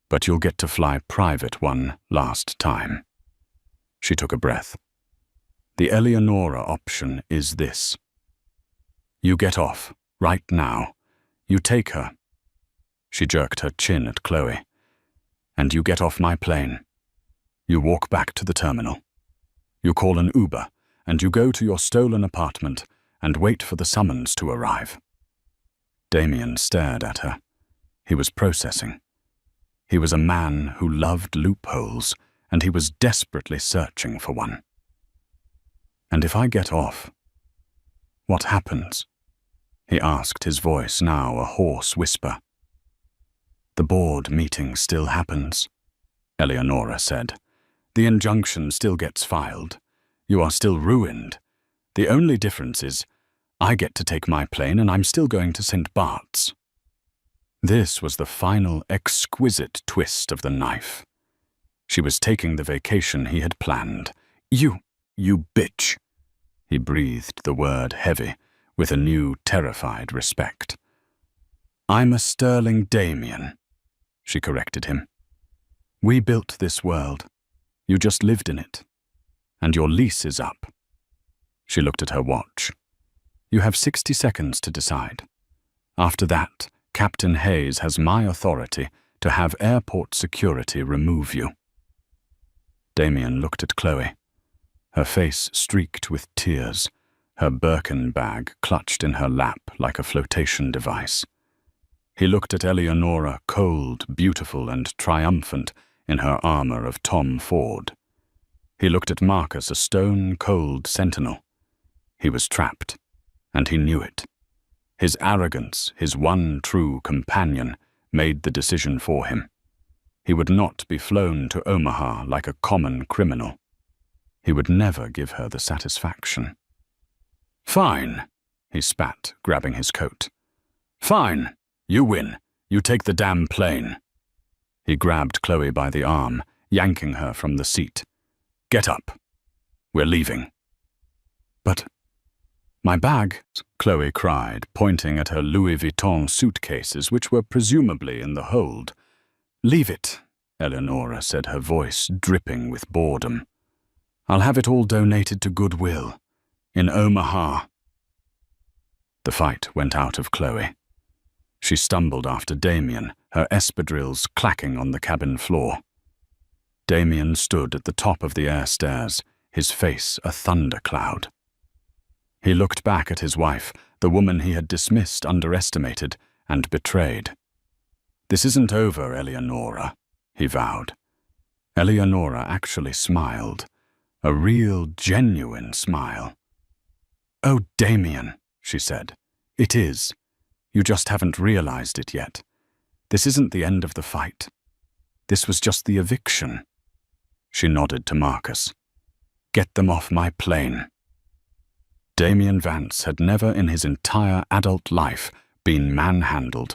But you'll get to fly private one last time. She took a breath. The Eleonora option is this. You get off, right now. You take her. She jerked her chin at Chloe. And you get off my plane. You walk back to the terminal. You call an Uber, and you go to your stolen apartment and wait for the summons to arrive. Damien stared at her. He was processing. He was a man who loved loopholes, and he was desperately searching for one. And if I get off, what happens? He asked, his voice now a hoarse whisper. The board meeting still happens, Eleonora said. The injunction still gets filed. You are still ruined. The only difference is, I get to take my plane and I'm still going to St. Bart's. This was the final exquisite twist of the knife. She was taking the vacation he had planned. You bitch. He breathed the word heavy, with a new terrified respect. I'm a Sterling Damien, she corrected him. We built this world. You just lived in it. And your lease is up. She looked at her watch. You have 60 seconds to decide. After that, Captain Hayes has my authority to have airport security remove you. Damien looked at Chloe. Her face streaked with tears, her Birkin bag clutched in her lap like a flotation device. He looked at Eleonora, cold, beautiful, and triumphant in her armor of Tom Ford. He looked at Marcus, a stone-cold sentinel. He was trapped, and he knew it. His arrogance, his one true companion, made the decision for him. He would not be flown to Omaha like a common criminal. He would never give her the satisfaction. Fine, he spat, grabbing his coat. Fine, you win. You take the damn plane. He grabbed Chloe by the arm, yanking her from the seat. Get up. We're leaving. But my bag, Chloe cried, pointing at her Louis Vuitton suitcases, which were presumably in the hold. Leave it, Eleonora said, her voice dripping with boredom. I'll have it all donated to Goodwill. In Omaha. The fight went out of Chloe. She stumbled after Damien, her espadrilles clacking on the cabin floor. Damien stood at the top of the air stairs, his face a thundercloud. He looked back at his wife, the woman he had dismissed, underestimated, and betrayed. This isn't over, Eleonora, he vowed. Eleonora actually smiled, a real, genuine smile. Oh, Damien, she said. It is. You just haven't realized it yet. This isn't the end of the fight. This was just the eviction. She nodded to Marcus. Get them off my plane. Damien Vance had never in his entire adult life been manhandled.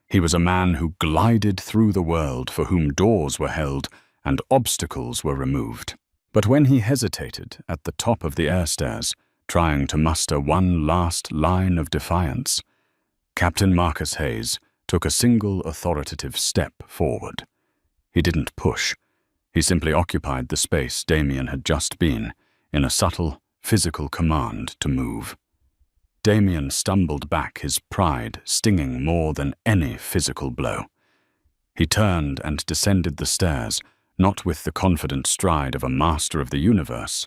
He was a man who glided through the world, for whom doors were held and obstacles were removed. But when he hesitated at the top of the air stairs, trying to muster one last line of defiance, Captain Marcus Hayes took a single authoritative step forward. He didn't push. He simply occupied the space Damien had just been, in a subtle, physical command to move. Damien stumbled back, his pride stinging more than any physical blow. He turned and descended the stairs, not with the confident stride of a master of the universe,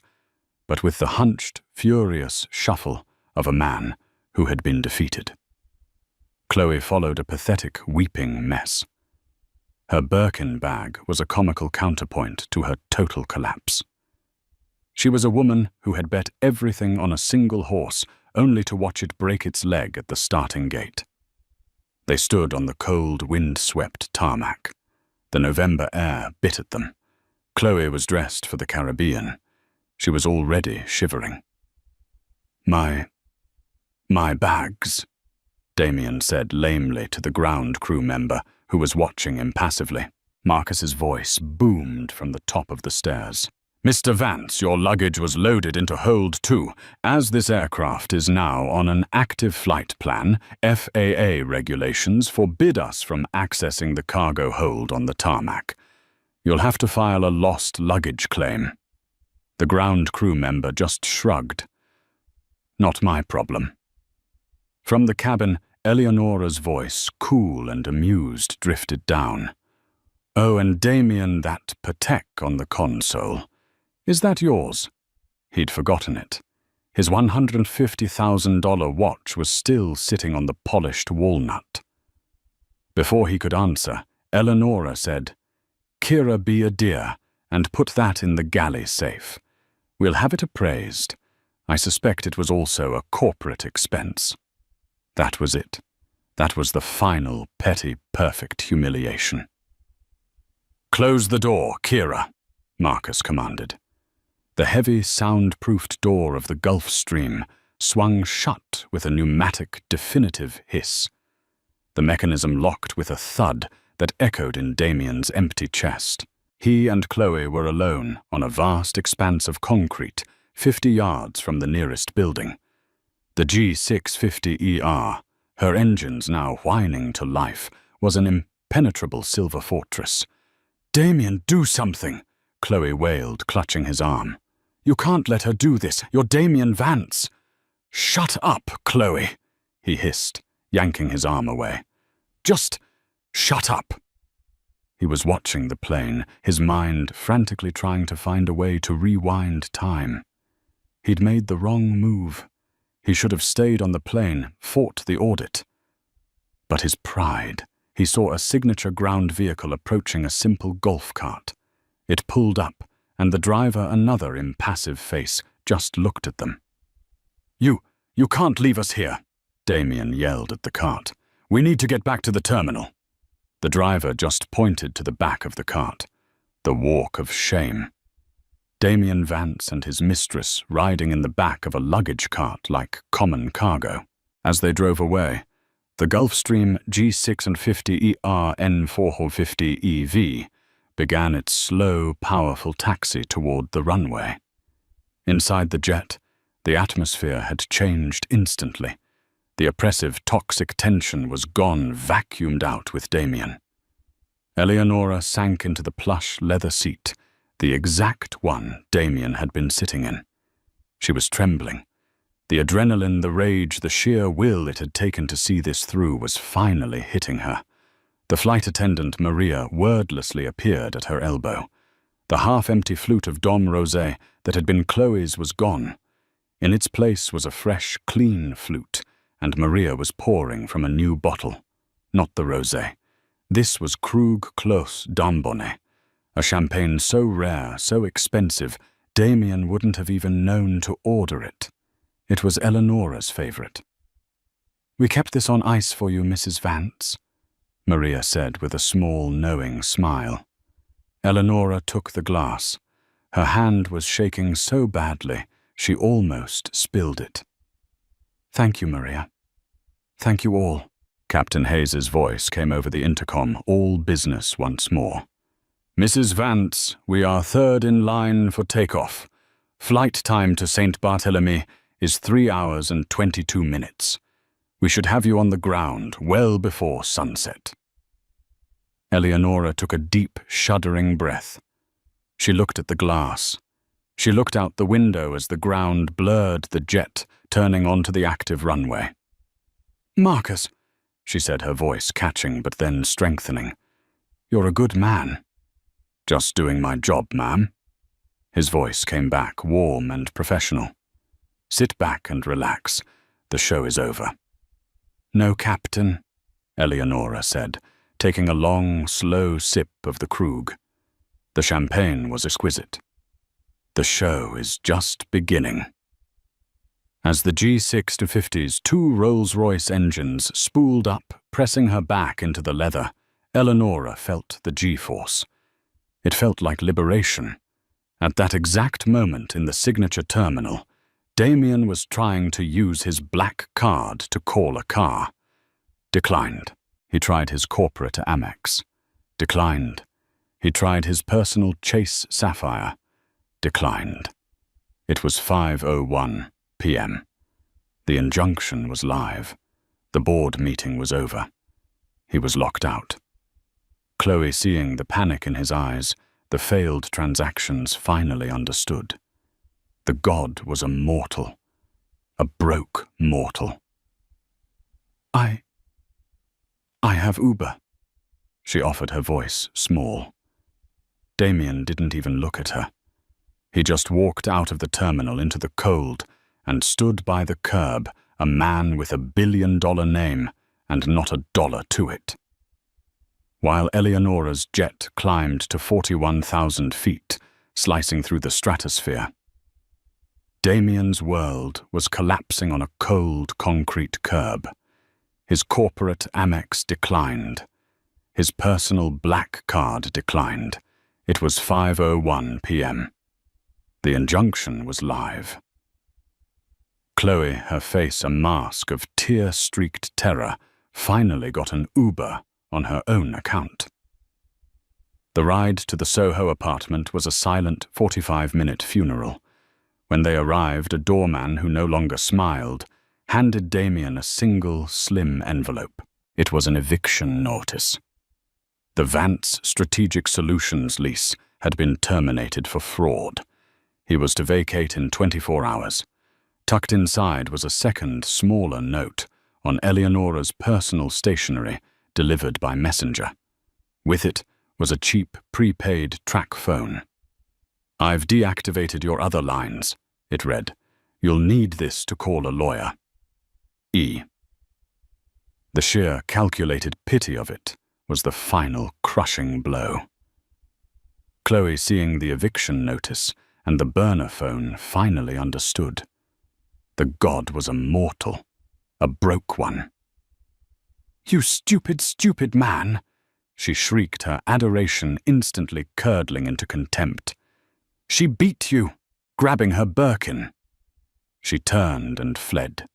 but with the hunched, furious shuffle of a man who had been defeated. Chloe followed a pathetic, weeping mess. Her Birkin bag was a comical counterpoint to her total collapse. She was a woman who had bet everything on a single horse, only to watch it break its leg at the starting gate. They stood on the cold, wind-swept tarmac. The November air bit at them. Chloe was dressed for the Caribbean. She was already shivering. My bags," Damien said lamely to the ground crew member who was watching impassively. Marcus's voice boomed from the top of the stairs. "Mr. Vance, your luggage was loaded into Hold 2. As this aircraft is now on an active flight plan, FAA regulations forbid us from accessing the cargo hold on the tarmac. You'll have to file a lost luggage claim." The ground crew member just shrugged. "Not my problem." From the cabin, Eleonora's voice, cool and amused, drifted down. "Oh, and Damien, that Patek on the console. Is that yours?" He'd forgotten it. His $150,000 watch was still sitting on the polished walnut. Before he could answer, Eleonora said, "Kira, be a dear, and put that in the galley safe. We'll have it appraised. I suspect it was also a corporate expense." That was it. That was the final, petty, perfect humiliation. "Close the door, Kira," Marcus commanded. The heavy, sound-proofed door of the Gulf Stream swung shut with a pneumatic, definitive hiss. The mechanism locked with a thud that echoed in Damien's empty chest. He and Chloe were alone on a vast expanse of concrete, 50 yards from the nearest building. The G650ER, her engines now whining to life, was an impenetrable silver fortress. "Damien, do something!" Chloe wailed, clutching his arm. "You can't let her do this. You're Damien Vance." "Shut up, Chloe," he hissed, yanking his arm away. "Just shut up." He was watching the plane, his mind frantically trying to find a way to rewind time. He'd made the wrong move. He should have stayed on the plane, fought the audit. But his pride. He saw a signature ground vehicle approaching a simple golf cart. It pulled up, and the driver, another impassive face, just looked at them. You can't leave us here," Damien yelled at the cart. "We need to get back to the terminal." The driver just pointed to the back of the cart. The walk of shame. Damien Vance and his mistress riding in the back of a luggage cart like common cargo. As they drove away, the Gulfstream G650ER N450EV began its slow, powerful taxi toward the runway. Inside the jet, the atmosphere had changed instantly. The oppressive, toxic tension was gone, vacuumed out with Damien. Eleonora sank into the plush leather seat, the exact one Damien had been sitting in. She was trembling. The adrenaline, the rage, the sheer will it had taken to see this through was finally hitting her. The flight attendant, Maria, wordlessly appeared at her elbow. The half-empty flute of Dom Rosé that had been Chloe's was gone. In its place was a fresh, clean flute, and Maria was pouring from a new bottle. Not the rosé. This was Krug Clos d'Ambonnet, a champagne so rare, so expensive, Damien wouldn't have even known to order it. It was Eleonora's favorite. "We kept this on ice for you, Mrs. Vance," Maria said with a small, knowing smile. Eleonora took the glass. Her hand was shaking so badly, she almost spilled it. "Thank you, Maria. Thank you all." Captain Hayes's voice came over the intercom, all business once more. "Mrs. Vance, we are third in line for takeoff. Flight time to St. Barthélemy is 3 hours and 22 minutes. We should have you on the ground well before sunset." Eleonora took a deep, shuddering breath. She looked at the glass. She looked out the window as the ground blurred the jet turning onto the active runway. "Marcus," she said, her voice catching but then strengthening. "You're a good man." "Just doing my job, ma'am." His voice came back, warm and professional. "Sit back and relax. The show is over." "No, Captain," Eleonora said, taking a long, slow sip of the Krug. The champagne was exquisite. "The show is just beginning." As the G6-50's two Rolls-Royce engines spooled up, pressing her back into the leather, Eleonora felt the G-force. It felt like liberation. At that exact moment in the signature terminal, Damien was trying to use his black card to call a car. Declined. He tried his corporate Amex. Declined. He tried his personal Chase Sapphire. Declined. It was 5:01 p.m. The injunction was live. The board meeting was over. He was locked out. Chloe, seeing the panic in his eyes, the failed transactions, finally understood. The god was a mortal. A broke mortal. I have Uber," she offered, her voice small. Damien didn't even look at her. He just walked out of the terminal into the cold and stood by the curb, a man with $1 billion name and not a dollar to it. While Eleonora's jet climbed to 41,000 feet, slicing through the stratosphere, Damien's world was collapsing on a cold concrete curb. His corporate Amex declined. His personal black card declined. It was 5:01 p.m. The injunction was live. Chloe, her face a mask of tear-streaked terror, finally got an Uber on her own account. The ride to the Soho apartment was a silent 45-minute funeral. When they arrived, a doorman who no longer smiled handed Damien a single, slim envelope. It was an eviction notice. The Vance Strategic Solutions lease had been terminated for fraud. He was to vacate in 24 hours. Tucked inside was a second, smaller note on Eleonora's personal stationery delivered by messenger. With it was a cheap, prepaid track phone. "I've deactivated your other lines," it read. "You'll need this to call a lawyer. E." The sheer, calculated pity of it was the final crushing blow. Chloe, seeing the eviction notice and the burner phone, finally understood. The god was a mortal, a broke one. "You stupid, stupid man!" she shrieked, her adoration instantly curdling into contempt. "She beat you, grabbing her Birkin." She turned and fled,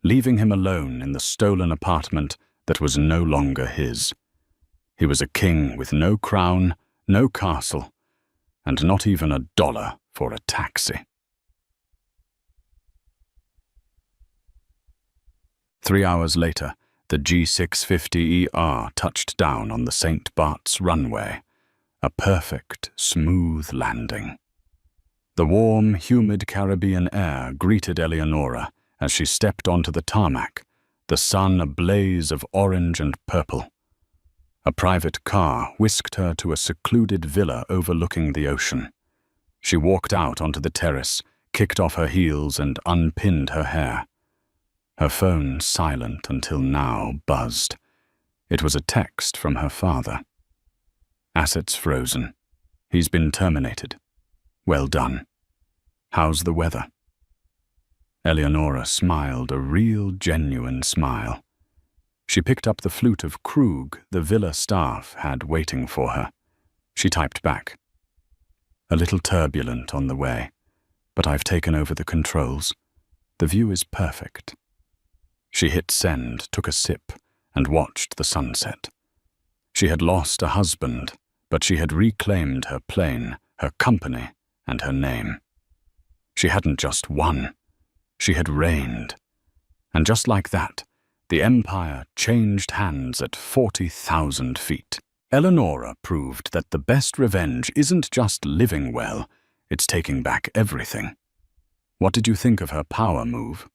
leaving him alone in the stolen apartment that was no longer his. He was a king with no crown, no castle, and not even $1 for a taxi. 3 hours later, the G650ER touched down on the St. Bart's runway, a perfect, smooth landing. The warm, humid Caribbean air greeted Eleonora as she stepped onto the tarmac, the sun a blaze of orange and purple. A private car whisked her to a secluded villa overlooking the ocean. She walked out onto the terrace, kicked off her heels and unpinned her hair. Her phone, silent until now, buzzed. It was a text from her father. "Assets frozen. He's been terminated. Well done. How's the weather?" Eleonora smiled, a real, genuine smile. She picked up the flute of Krug the villa staff had waiting for her. She typed back. "A little turbulent on the way, but I've taken over the controls. The view is perfect." She hit send, took a sip, and watched the sunset. She had lost a husband, but she had reclaimed her plane, her company, and her name. She hadn't just won. She had reigned. And just like that, the empire changed hands at 40,000 feet. Eleonora proved that the best revenge isn't just living well, it's taking back everything. What did you think of her power move?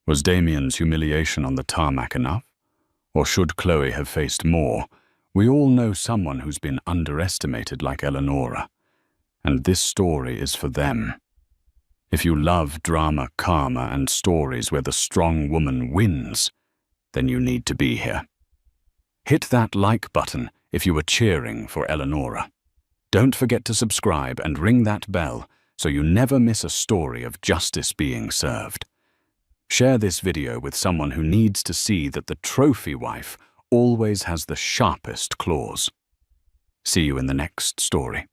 Was Damien's humiliation on the tarmac enough? Or should Chloe have faced more? We all know someone who's been underestimated like Eleonora. And this story is for them. If you love drama, karma, and stories where the strong woman wins, then you need to be here. Hit that like button if you were cheering for Eleonora. Don't forget to subscribe and ring that bell so you never miss a story of justice being served. Share this video with someone who needs to see that the trophy wife always has the sharpest claws. See you in the next story.